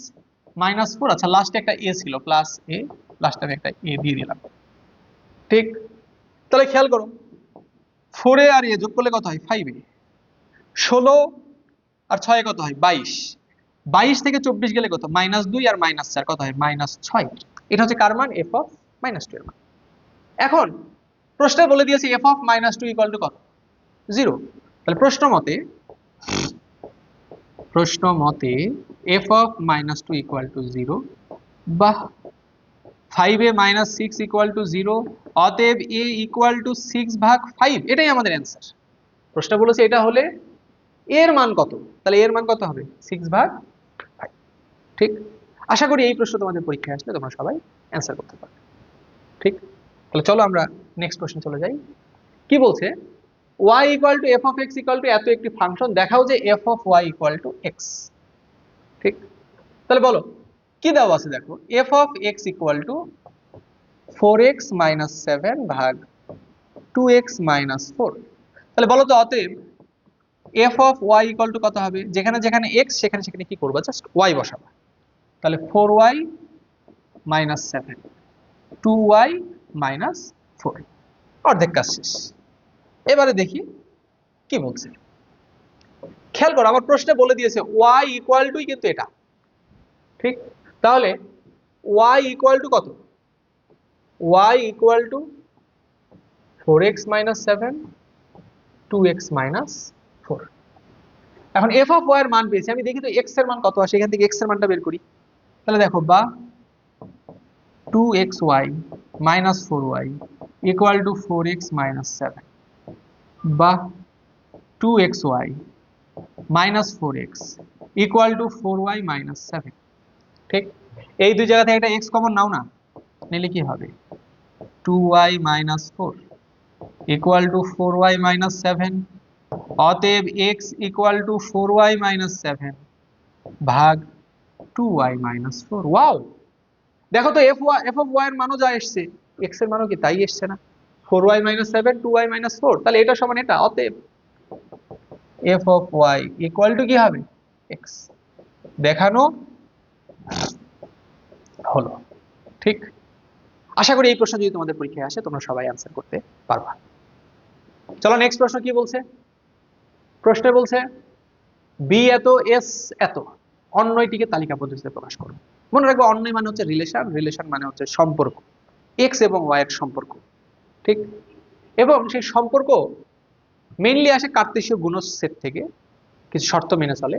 মাইনাস 4, আচ্ছা লাস্টে একটা এ ছিল প্লাস এ, লাস্টে আমি একটা এ দিয়ে দিলাম, ঠিক। তাহলে খেয়াল করো 4 এ আর এ যোগ করলে কত হয় 5 এ, 16 আর 6 এ কত হয় 22, 22 থেকে 24 গেলে কত মাইনাস 2 আর মাইনাস 4 কত হয় মাইনাস 6। এটা হচ্ছে কার মান এফ অফ মাইনাস 2 এর মান। এখন প্রশ্নে বলে দিয়েছে F of minus 2 equal to কত 0, তাহলে প্রশ্ন মতে F of minus 2 equal to 0, বাহ 5 এ মাইনাস 6 ইকুয়াল টু 0, অতএব এ ইকুয়াল টু 6 ভাগ 5, এটাই আমাদের অ্যান্সার। প্রশ্ন বলেছে এটা হলে এর মান কত, তাহলে এর মান কত হবে 6 ভাগ 5, ঠিক। আশা করি এই প্রশ্ন তোমাদের পরীক্ষায় আসলে তোমরা সবাই অ্যান্সার করতে পারবে, ঠিক। তাহলে চলো আমরা নেক্সট প্রশ্নে চলে যাই। কি বলছে y equal to F of X equal to এত একটি ফাংশন দেখাও যে F of Y equal to X, ঠিক। তাহলে বলো কি দেওয়া আছে, দেখো F of X equal to 4x minus 7 ভাগ 2x মাইনাস 4। তাহলে বলো তো অতএব F of Y equal to কত হবে, যেখানে যেখানে এক্স সেখানে সেখানে কি করবা, জাস্ট ওয়াই বসাবা। তাহলে 4y মাইনাস 7, 2y মাইনাস 4, অর্ধেক কাজ শেষ। এবারে দেখি কি বলছে। খেয়াল করো, আমার প্রশ্নে বলে দিয়েছে y ইকুয়াল টু কিন্তু এটা, ঠিক? তাহলে y ইকুয়াল টু কত, y equal to 4x minus 7, 2x minus 4। এখন এফ অফ ওয়াই এর মান পেয়েছি, আমি দেখি তো এক্স এর মান কত আসে, এখান থেকে এক্স এর মানটা বের করি। তাহলে দেখো, বা 2xy minus 4y equal to 4x minus 7, বা 2xy minus 4x equal to 4y minus 7, ঠিক? এই দুই জায়গা থেকে একটা x কমন নাও না, নিলে কি হবে, 2y minus 4 equal to 4y minus 7, অতএব x equal two 4y minus 7 ভাগ 2y মাইনাস 4। ওয়াও, দেখো তো এফ অফ ওয়াই এর মানও যা এসছে, x এর মানও কি তাই এসছে না, 4y মাইনাস 7, 2y মাইনাস 4। তাহলে এটা সমান এটা, অতএব F of Y equal to কি হবে, x। দেখানো হলো, ঠিক? আশা করি এই প্রশ্ন যদি তোমাদের পরীক্ষায় আসে তোমরা সবাই অ্যান্সার করতে পারবা। চলো নেক্সট প্রশ্ন কি বলছে। প্রশ্নে বলছে বি এত এস এত, অন্যটিকে তালিকা পদ্ধতিতে প্রকাশ করো। মনে রাখবো, অন্যয় মানে হচ্ছে রিলেশন, রিলেশন মানে হচ্ছে সম্পর্ক, এক্স এবং ওয়াই এর সম্পর্ক, ঠিক? এবং সেই সম্পর্ক মেইনলি আসে কার্তেশীয় গুণজ সেট থেকে, কিছু শর্ত মেনে চলে।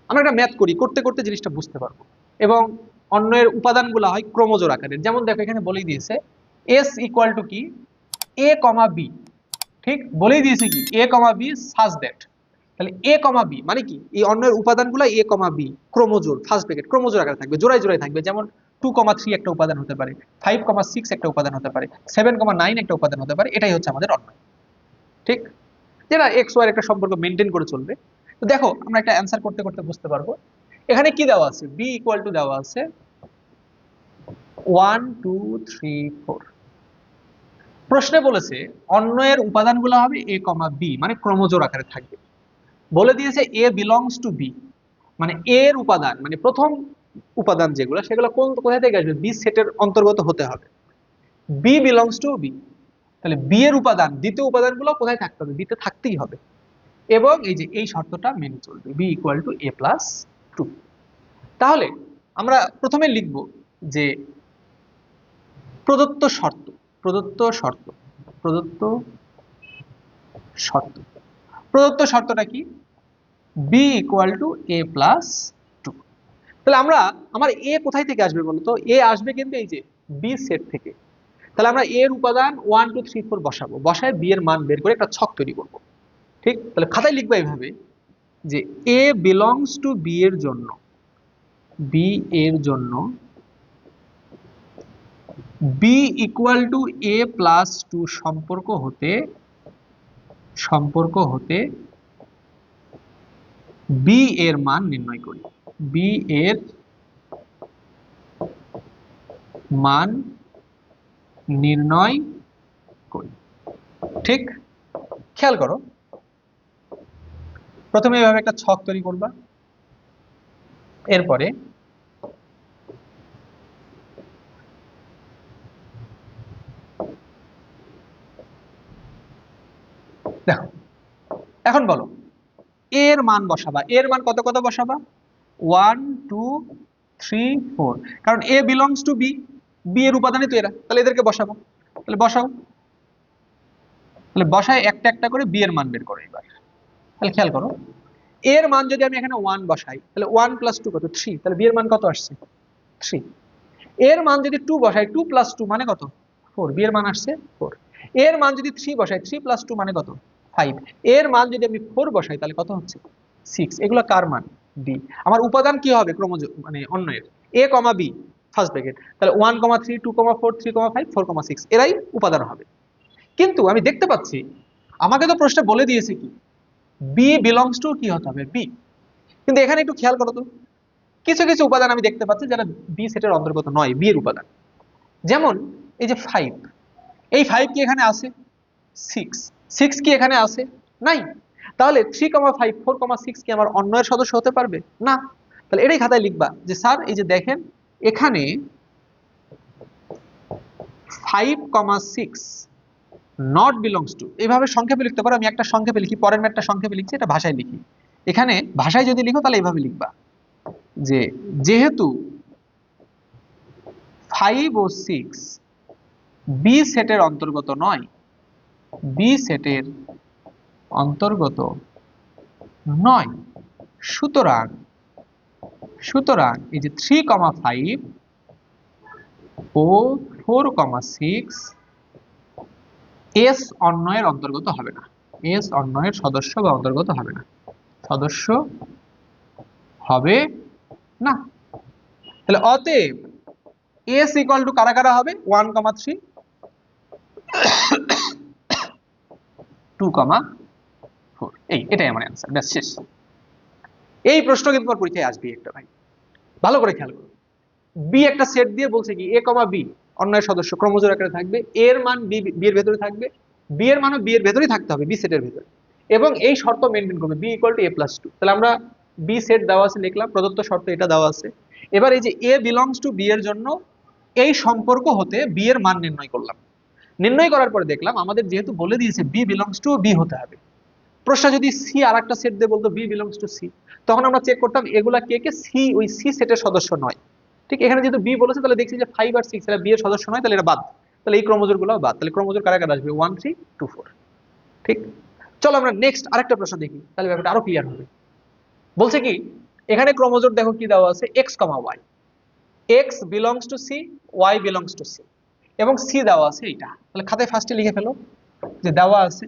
আমরা একটা ম্যাথ করি, করতে করতে জিনিসটা বুঝতে পারবো। এবং অন্যের উপাদানগুলো হয় ক্রমজোড় আকারের, যেমন দেখো এখানে বলেই দিয়েছে এস ইকুয়াল টু কি, এ কমা বি, ঠিক? বলেই দিয়েছে কি, এ কমা বি সাজ দ্যাট। তাহলে এ কমা বি মানে কি, এই অন্যের উপাদানগুলো এ কমা বি ক্রমজোড়, ফার্স্ট ব্র্যাকেট ক্রমজোড় আকারে থাকবে, জোড়ায় জোড়ায় থাকবে। যেমন 2,3 একটা উপাদান হতে পারে, 5,6 একটা উপাদান হতে পারে, 7,9 একটা উপাদান হতে পারে। এটাই হচ্ছে আমাদের অন্য, ঠিক? যেটা এক্স ওয়াই একটা সম্পর্ক মেনটেন করে চলবে। তো দেখো, আমরা একটা অ্যান্সার করতে করতে বুঝতে পারবো। এখানে কি দেওয়া আছে, বি ইকুয়াল টু দেওয়া আছে 1 2 3 4। প্রশ্নে বলেছে অন্যের উপাদানগুলো হবে এ কমা বি, মানে ক্রমজোড় আকারে থাকবে। বলে দিয়েছে এ বিলংস টু বি, মানে এর উপাদান, মানে প্রথম উপাদান যেগুলো সেগুলো কোথায় থেকে আসবে, বি সেটের অন্তর্গত হতে হবে। বি বিলংস টু বি, তাহলে বি এর উপাদান, দ্বিতীয় উপাদানগুলো কোথায় থাকতে হবে, বিতে থাকতেই হবে। এবং এই যে এই শর্তটা মেনে চলবে, B equal to A plus 2। তাহলে আমরা প্রথমে লিখব যে প্রদত্ত শর্ত, প্রদত্ত শর্ত, প্রদত্ত শর্ত, প্রদত্ত শর্তটা কি, B equal to A plus 2। তাহলে আমরা, আমার এ কোথায় থেকে আসবে বলতো, এ আসবে কিন্তু এই যে বি সেট থেকে। তাহলে আমরা এর উপাদান 1 2 3 4 বসাবো, বসায় বি এর মান বের করে একটা ছক তৈরি করব, ঠিক? তাহলে খাতায় লিখবো এইভাবে যে এ বিলংস টু বি এর জন্য, বি এর জন্য B equal to A plus 2 সম্পর্ক হতে, সম্পর্ক হতে বি এর মান নির্ণয় করি, বি এর মান নির্ণয় করি, ঠিক? খেয়াল করো, প্রথমে এভাবে একটা ছক তৈরি করবা, এরপরে দেখো, এখন বলো এর মান বসাবা, এর মান কত কত বসাবা, 1 2 3 4, কারণ এ বিলংস টু বি, বি এর উপাদানই তো এরা, তাহলে এদেরকে বসাবো। তাহলে বসাও, তাহলে বসায় একটা একটা করে বি এর মান বের করো এবার। তাহলে খেয়াল করো, এর মান যদি আমি এখানে 1 বসাই, তাহলে 1 প্লাস 2 কত, 3, তাহলে বি এর মান কত আসছে, 3। এর মান যদি 2 বসাই, 2 প্লাস 2 মানে কত, 4, বি এর মান আসছে 4। এর মান যদি 3 বসাই, 3 প্লাস 2 মানে কত, 5। এর মান যদি আমি 4 বসাই তাহলে কত হচ্ছে, 6। এগুলো কার মান, বি। আমার উপাদান কি হবে, ক্রমজোড় মানে অন্যের, এ কমা বি ফার্স্ট ব্র্যাকেট, তাহলে 1,3 2,4 3,5 4,6 এরাই উপাদান হবে। কিন্তু আমি দেখতে পাচ্ছি আমাকে তো প্রশ্নে বলে দিয়েছে কি, বি বিলংস টু কি হতে হবে, বি। কিন্তু এখানে একটু খেয়াল করো তো, কিছু কিছু উপাদান আমি দেখতে পাচ্ছি যারা বি সেটের অন্তর্গত নয়, বি এর উপাদান। যেমন এই যে 5, এই 5 কি এখানে আছে, 6 কি এখানে আছে, নাই। তাহলে 3,5 4,6 কি আমার অন্যয়ের সদস্য হতে পারবে না? তাহলে এটাই খাতায় লিখবা যে স্যার এই যে দেখেন এখানে 5,6 নট বিলংস টু, এইভাবে সংক্ষেপে লিখতে পারো। আমি একটা সংক্ষেপে লিখি, পরের ম্যাটটা সংক্ষেপে লিখছি, এটা ভাষায় লিখি। এখানে ভাষায় যদি লিখো তাহলে এইভাবে লিখবা যে যেহেতু 5 ও 6 বি সেটের অন্তর্গত নয়, বি সেটের অন্তর্গত নয়, সুতরাং সুতরাং এই যে 3,5 ও 4,6 এস অন্যয়ের অন্তর্গত হবে না, এস অন্যয়ের সদস্য বা অন্তর্গত হবে না, সদস্য হবে না। তাহলে অতএব এস ইকুয়াল টু কারা কারা হবে? 1,3 2,4, এটাই আমার অ্যান্সার, ব্যাস শেষ। এই প্রশ্ন কিন্তু তোমার পরীক্ষায় আসবে একটা ভাই, ভালো করে খেয়াল করো। বি একটা সেট দিয়ে বলছে কি এ কমা বি অন্যয়ের সদস্য ক্রমজোর আকারে থাকবে, এর মান বি এর ভেতরে থাকবে, বি এর মানও বি এর ভেতরেই থাকতে হবে, বি সেটের ভেতরে, এবং এই শর্ত মেনটেন করবে B equal to A plus 2। তাহলে আমরা বি সেট দেওয়া আছে লিখলাম, প্রদত্ত শর্ত এটা দেওয়া আছে। এবার এই যে এ বিলংস টু বি এর জন্য এই সম্পর্ক হতে বি এর মান নির্ণয় করলাম। নির্ণয় করার পরে দেখলাম আমাদের যেহেতু বলে দিয়েছে বি বিলংস টু বি হতে হবে, প্রশ্ন যদি সি আর একটা সেট দিয়ে বলতো বি বিলংস টু সি, তখন আমরা চেক করতাম এগুলা কে কে সি ওই সি সেটের সদস্য নয়। ঠিক এখানে যেহেতু বি বলেছে তাহলে দেখছি যে 5 আর 6 এরা বি এর সদস্য নয়, তাহলে এটা বাদ। তাহলে এই ক্রমজোর গুলো বাদ। তাহলে ক্রমজোর কারা কারা আসবে? 1 3 2 4। ঠিক, চলো আমরা নেক্সট আরেকটা প্রশ্ন দেখি, তাহলে ব্যাপারটা আরো ক্লিয়ার হবে। বলছে কি এখানে ক্রমজোর দেখো কি দেওয়া আছে, x, y, x belongs to C, y belongs to C, এবং সি দেওয়া আছে এইটা। তাহলে খাতায় ফার্স্টে লিখে ফেলো যে দেওয়া আছে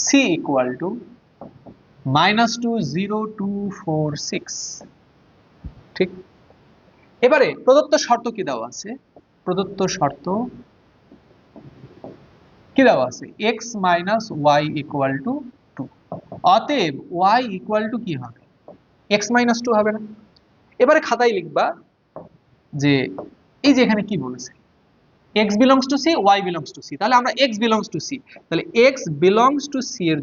c ইকুয়াল টু -2 0 2 4 6। ঠিক, এবারে প্রদত্ত শর্ত কি দেওয়া আছে? প্রদত্ত শর্ত কি দেওয়া আছে? x minus Y equal to 2। অতএব y ইকুয়াল টু কি হবে? x মাইনাস 2 হবে না? এবারে খাতায় লিখবা যে এই যে এখানে কি বলেছে, x belongs to c, y belongs to c, তাহলে আমরা x belongs to c, তাহলে x belongs to c এর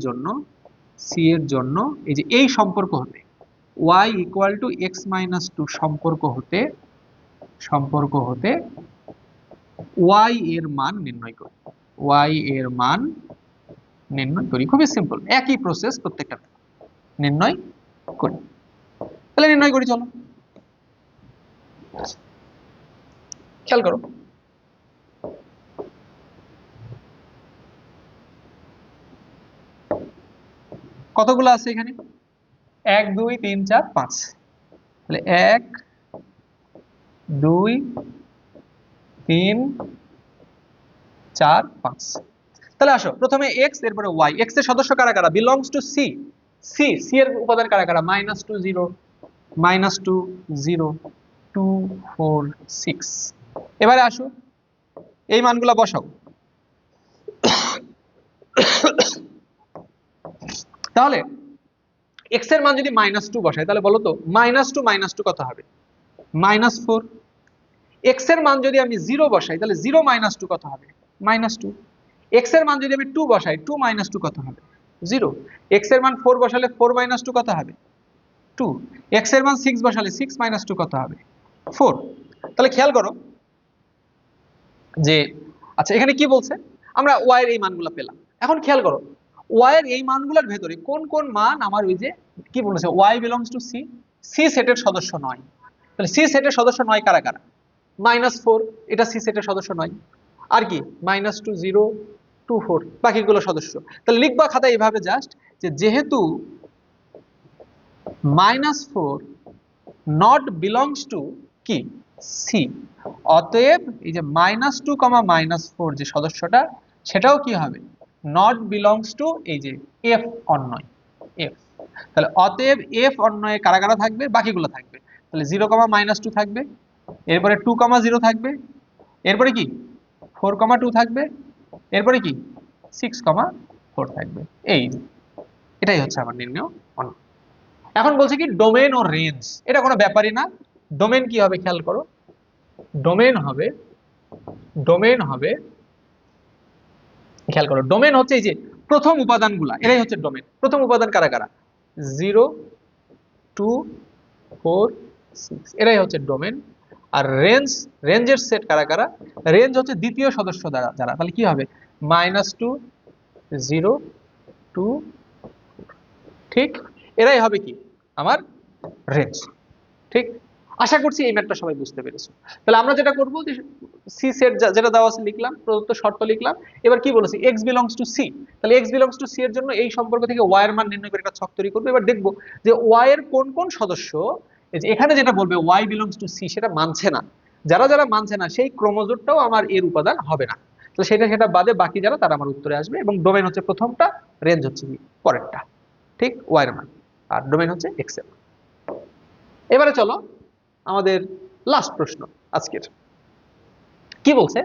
জন্য এই যে এই সম্পর্ক হতে y equal to x minus 2 সম্পর্ক হতে y এর মান নির্ণয় করি, y এর মান নির্ণয় করি। খুবই সিম্পল, একই প্রসেস প্রত্যেকটা নির্ণয় করি। তাহলে নির্ণয় করি, চলো খেয়াল করো। কতগুলো আছে এখানে? 1 2 3 4 5। তাহলে 1 2 3 4 5। তাহলে আসো প্রথমে x এরপরে y। x এর সদস্য কারা কারা? বিলংস টু c, c এর উপাদান কারা কারা? -2 0 -2 0 2 4 6। এবারে আসো এই মানগুলো বসাও। তাহলে x এর মান যদি -2 বসাই তাহলে বলো তো -2 কত হবে? -4। x এর মান যদি আমি 0 বসাই তাহলে 0 -2 কত হবে? -2। x এর মান যদি আমি 2 বসাই 2 -2 কত হবে? 0। x এর মান 4 বসালে 4 -2 কত হবে? 2। x এর মান 6 বসালে 6 -2 কত হবে? 4। তাহলে খেয়াল করো যে আচ্ছা এখানে কি বলছে, আমরা y এর এই মানগুলো পেলাম। এখন খেয়াল করো y এর এই মানগুলোর ভেতরে কোন কোন মান আমার ওই যে কি বলেছে y belongs to c, c সেটের সদস্য নয়। তাহলে c সেটের সদস্য নয় কারা কারা? -4 এটা c সেটের সদস্য নয়, আর কি -2 0 2 4 বাকিগুলো সদস্য। তাহলে লিখবা খাতায় এইভাবে জাস্ট যে যেহেতু -4 নট বিলংস টু কি c, অতএব এই যে -2, -4 যে সদস্যটা সেটাও কি হবে? নট বিলংস টু এই যে f অন্যয় f। তাহলে অতএব f অন্যয়ে কারা কারা থাকবে? বাকিগুলো থাকবে। তাহলে 0, -2 থাকবে, এরপরে 2, 0 থাকবে, এরপরে কি 4, 2 থাকবে, এরপরে কি 6, 4 থাকবে। এটাই হচ্ছে আমার নির্ণয় অন্য। এখন বলছে কি ডোমেন ও রেঞ্জ, এটা কোনো ব্যাপারই না। ডোমেন কি হবে খেয়াল করো, ডোমেন হবে খেয়াল করো, ডোমেন হচ্ছে এই যে প্রথম উপাদানগুলা, এরাই হচ্ছে ডোমেন। প্রথম উপাদান কারা কারা? 0, 2, 4, 6, এরাই হচ্ছে ডোমেন। আর রেঞ্জের সেট কারা কারা? রেঞ্জ হচ্ছে দ্বিতীয় সদস্য দ্বারা যারা, তাহলে কি হবে? -2, 0, 2, ঠিক, এরাই হবে কি আমার রেঞ্জ। ঠিক, আশা করছি এই ম্যাথটা সবাই বুঝতে পেরেছো। তাহলে আমরা যেটা করবো যে সি সেট যেটা দেওয়া আছে লিখলাম, প্রদত্ত শর্ত লিখলাম। এবার কি বলেছি? X belongs to C. তাহলে এক্স বিলংস টু সি এর জন্য এই সম্পর্ক থেকে ওয়াই এর মান নির্ণয় করে একটা ছক তৈরি করবো। এবার দেখবো যে ওয়াই এর কোন কোন সদস্য, এই যে এখানে যেটা বলবে ওয়াই বিলংস টু সি, সেটা মানছে না। যারা যারা মানছে না সেই ক্রোমোজোটটাও আমার এর উপাদান হবে না। তো সেটা বাদে বাকি যারা, তারা আমার উত্তরে আসবে। এবং ডোমেন হচ্ছে প্রথমটা, রেঞ্জ হচ্ছে কি পরেরটা। ঠিক, ওয়াই এর মান, আর ডোমেন হচ্ছে এক্স এর মান। এবারে চলো আমাদের লাস্ট প্রশ্ন আজকের। কি বলছে?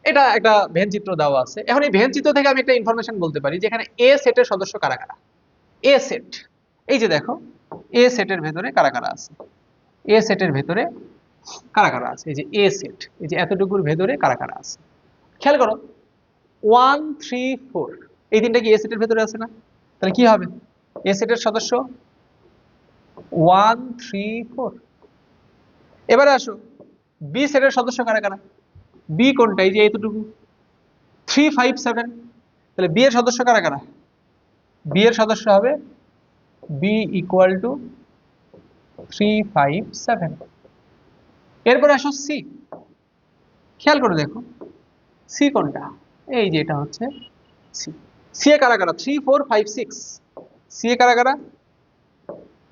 এটা একটা ভেন চিত্র দেওয়া আছে। এখন এই ভেন চিত্র থেকে আমি একটা ইনফরমেশন বলতে পারি যে এখানে এ সেটের সদস্য কারা কারা। এ সেট, এই যে দেখো এ সেটের ভেতরে কারা কারা আছে। এ সেটের ভেতরে কারা কারা আছে, এই যে এ সেট, এই যে এতটুকুর ভেতরে কারা কারা আছে। খেয়াল করো 1, 3, 4, এই তিনটা কি এ সেটের ভেতরে আছে না? তাহলে কি হবে? এ সেটের সদস্য 1, 3, 4। এবারে আসো বি সেটের সদস্য কারা কারা। বি কোনটা? এই যে এতটুকু 3, 5, 7। তাহলে বি এর সদস্য কারা কারা? বি এর সদস্য হবে বি ইকুয়াল টু 3, 5, 7। এরপরে আসো সি। খেয়াল করে দেখো সি কোনটা? এই যে এটা হচ্ছে সি। সি এ কারা কারা? 3, 4, 5, 6। সি এ কারা কারা?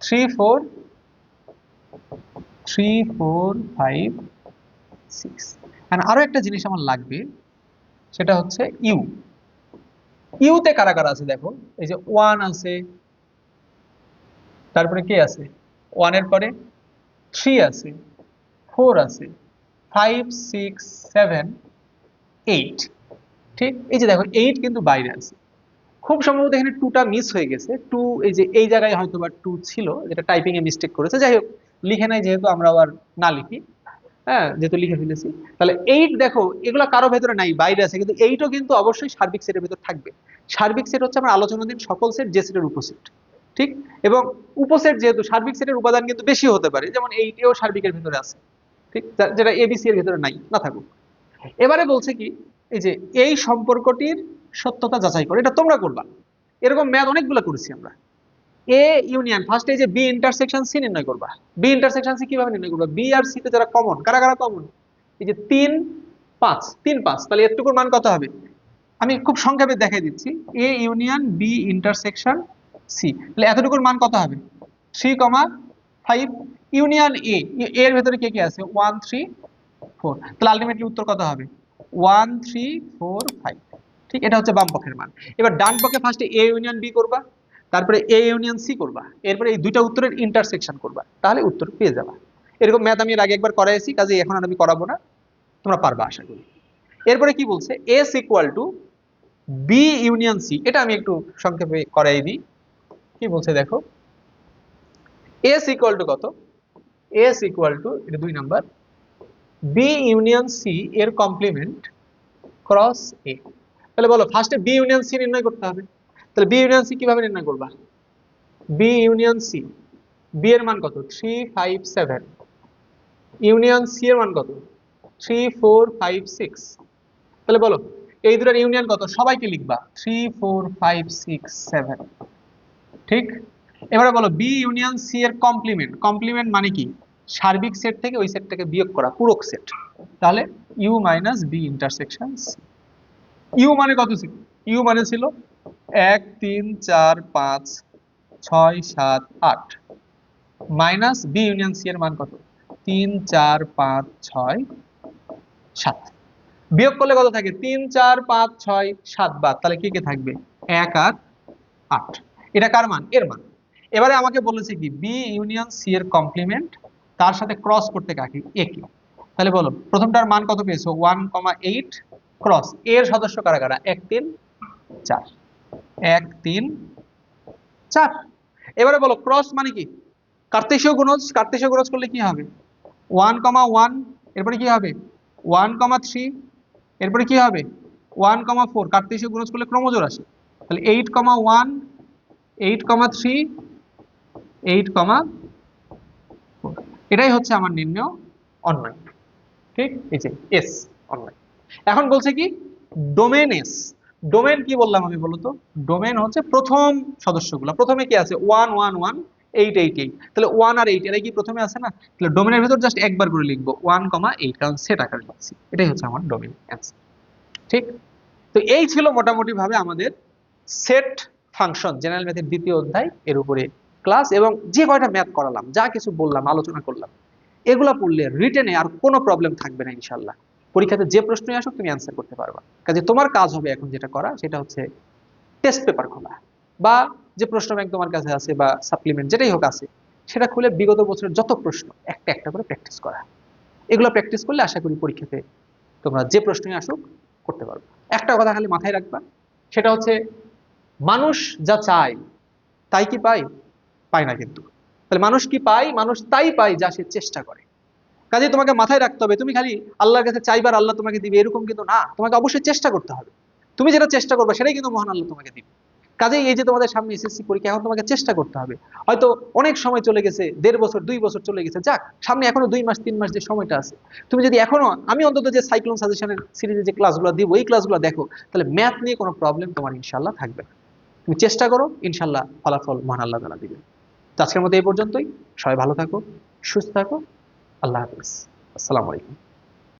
3, 4, 3, 4, 5, 6। আরো একটা জিনিস আমার লাগবে, সেটা হচ্ছে ইউ। ইউতে কারা কারা আছে দেখো, এই যে 1 আছে, তারপরে কে আছে? 1 এর পরে 3 আছে, 4 আছে, 5, 6, 7, 8। ঠিক, এই যে দেখো 8 কিন্তু বাইরে আছে। খুব সম্ভবত এখানে 2টা মিস হয়ে গেছে। 2 এই যে এই জায়গায় হয়তো বা 2 ছিল, যেটা টাইপিং এ মিস্টেক করেছে। যাই হোক, লিখে নাই যেহেতু, আমরা আবার না লিখি। হ্যাঁ, যেহেতু লিখে ফেলেছি। তাহলে 8 দেখো এগুলা কারো ভেতরে নাই, বাইরে আছে। কিন্তু 8ও কিন্তু অবশ্যই সার্বিক সেটের ভেতর থাকবে। সার্বিক সেট হচ্ছে আমরা আলোচনাধীন সকল সেট, যে সেটের উপসেট। ঠিক, এবং উপসেট যেহেতু, সার্বিক সেটের উপাদান কিন্তু বেশি হতে পারে, যেমন 8এও সার্বিকের ভিতরে আছে। ঠিক, যেটা এবিসি এর ভিতরে নাই, না থাকুক। এবারে বলছে কি, এই যে এই সম্পর্কটির সত্যতা যাচাই করে, এটা তোমরা করবা। এরকম ম্যাথ অনেকগুলো করেছি আমরা। এ ইউনিয়ন, ফার্স্ট এই যে বি ইন্টারসেকশন সি নির্ণয় করবা। বি ইন্টারসেকশন সি কিভাবে নির্ণয় করবা? বি আর সি তে যারা কমন, কারা কারা কমন? এই যে 3, 5, 3, 5। তাহলে এতটুকুর মান কত হবে? আমি খুব সংক্ষেপে দেখাই দিচ্ছি। A union B intersection C, তাহলে এতটুকুর মান কত হবে? 3, 5। ইউনিয়ন এ, এর ভেতরে কে কে আছে? 1, 3, 4। তাহলে আলটিমেটলি উত্তর কত হবে? 1, 3, 4, 5। ঠিক, এটা হচ্ছে বাম পক্ষের মান। এবার ডান পক্ষে ফার্স্টে এ ইউনিয়ন বি করবা, তারপরে এ ইউনিয়ন সি করবা, এরপরে এই দুইটা উত্তরের ইন্টারসেকশন করবা, তাহলে উত্তর পেয়ে যাবা। এরকম ম্যাথ আমি এর আগে একবার করাইছি, কাজে এখন আর আমি করাবো না, তোমরা পারবা আশা করি। এরপরে কি বলছে? S equal to B union C. এটা আমি একটু সংক্ষেপে করাই দিই। কি বলছে দেখো, এস ইকুয়াল টু কত? এস ইকুয়াল টু, এটা 2 নাম্বার, বি ইউনিয়ন সি এর কমপ্লিমেন্ট ক্রস এ। তাহলে বলো ফার্স্টে বি ইউনিয়ন সি নির্ণয় করতে হবে। তাহলে বি ইউনিয়ন সি কিভাবে নির্ণয় করবা? বি ইউনিয়ন সি, বি এর মান কত? 3, 5, 7। ইউনিয়ন সি এর মান কত? 3, 4, 5, 6। তাহলে বলো এই দুটার ইউনিয়ন কত? সবাইকে লিখবা 3, 4, 5, 6, 7। ঠিক, এবারে বলো বি ইউনিয়ন সি এর কমপ্লিমেন্ট। কমপ্লিমেন্ট মানে কি? সার্বিক সেট থেকে ওই সেটটাকে বিয়োগ করা, পূরক সেট। তাহলে U minus B intersection C. U মানে কত ছিল? ইউ মানে ছিল 1, 3, 4, 5, 6, 7, 8 মাইনাস বি ইউনিয়ন সি এর মান কত? 3, 4, 5, 6, 7। বিয়োগ করলে কত থাকে? 3, 4, 5, 6, 7 বাদ, তাহলে কি কে থাকবে? 1 আর 8। এটা কার মান? এর মান। এবারে আমাকে বলেছে কি বি ইউনিয়ন সি এর কমপ্লিমেন্ট, তার সাথে ক্রস করতে কাকে? এ কে। তাহলে বলো প্রথমটার মান কত পেয়েছো? 1, 8 ক্রস এর সদস্য কারা কারা? 1, 3, 4। 1, 3, 4। এবারে বলো ক্রস মানে কি? কার্তেশীয় গুণজ। কার্তেশীয় গুণজ করলে কি হবে? 1, 1, এরপরে কি হবে? 1, 3, এরপরে কি হবে? 1,4 কাটতে এসে গুণজ করলে ক্রমজোড় আসে, তাহলে 8,1 8,3 8,4, এটাই হচ্ছে আমার নির্ণয় অন্যয়। ঠিক, এই যে এস অন্যয়। এখন বলছে কি ডোমেন এস। ডোমেন কি বললাম আমি বলতো? ডোমেন হচ্ছে প্রথম সদস্যগুলো। প্রথমে কি আছে 1,1,1 8,8,8, তাহলে 1 আর 8 এরাই কি প্রথমে আছে না? তাহলে ডোমেনের ভিতর জাস্ট একবার করে লিখবো 1,8, কারণ সেট আকারে লিখছি। এটাই হচ্ছে আমার ডোমেন অ্যান্সার। ঠিক, তো এই ছিল মোটামুটি ভাবে আমাদের সেট ফাংশন জেনারেল ম্যাথের দ্বিতীয় অধ্যায় এর উপরে ক্লাস, এবং যে কয়টা ম্যাথ করালাম, যা কিছু বললাম, আলোচনা করলাম, এগুলা পড়লে রিটেনে আর কোনো প্রবলেম থাকবে না ইনশাল্লাহ। পরীক্ষাতে যে প্রশ্নই আসুক তুমি অ্যান্সার করতে পারবা। কাজে তোমার কাজ হবে এখন যেটা করা, সেটা হচ্ছে টেস্ট পেপার খোলা, বা যে প্রশ্ন ব্যাংক তোমার কাছে আছে বা সাপ্লিমেন্ট যেটাই হোক আছে, সেটা খুলে বিগত বছরের যত প্রশ্ন একটা একটা করে প্র্যাকটিস করা। এগুলো প্র্যাকটিস করলে আশা করি পরীক্ষাতে তোমরা যে প্রশ্নই আসুক করতে পারবে। একটা কথা খালি মাথায় রাখবা, সেটা হচ্ছে মানুষ যা চায় তাই কি পায়? পায় না কিন্তু। তাহলে মানুষ কি পায়? মানুষ তাই পায় যা সে চেষ্টা করে। কাজে তোমাকে মাথায় রাখতে হবে, তুমি খালি আল্লাহর কাছে চাইবার আল্লাহ তোমাকে দিবে এরকম কিন্তু না, তোমাকে অবশ্যই চেষ্টা করতে হবে। তুমি যেটা চেষ্টা করবে সেটাই কিন্তু মহান আল্লাহ তোমাকে দিবে। কাজেই এই যে তোমাদের সামনে এসএসসি পরীক্ষা, এখন তোমাকে চেষ্টা করতে হবে। হয়তো অনেক সময় চলে গেছে, 1.5 বছর 2 বছর চলে গেছে, যাক সামনে এখনো 2 মাস 3 মাস যে সময়টা আছে, তুমি যদি এখনো, আমি অন্তত যে সাইক্লোন সাজেশনের সিরিজে যে ক্লাসগুলো দিব এই ক্লাসগুলো দেখো, তাহলে ম্যাথ নিয়ে কোনো প্রবলেম তোমার ইনশাল্লাহ থাকবে না। তুমি চেষ্টা করো, ইনশাল্লাহ ফলাফল মহান আল্লাহ তাআলা দিবেন। তো আজকের মতো এই পর্যন্তই। সবাই ভালো থাকো, সুস্থ থাকো। আল্লাহ হাফিজ। আসসালামু আলাইকুম।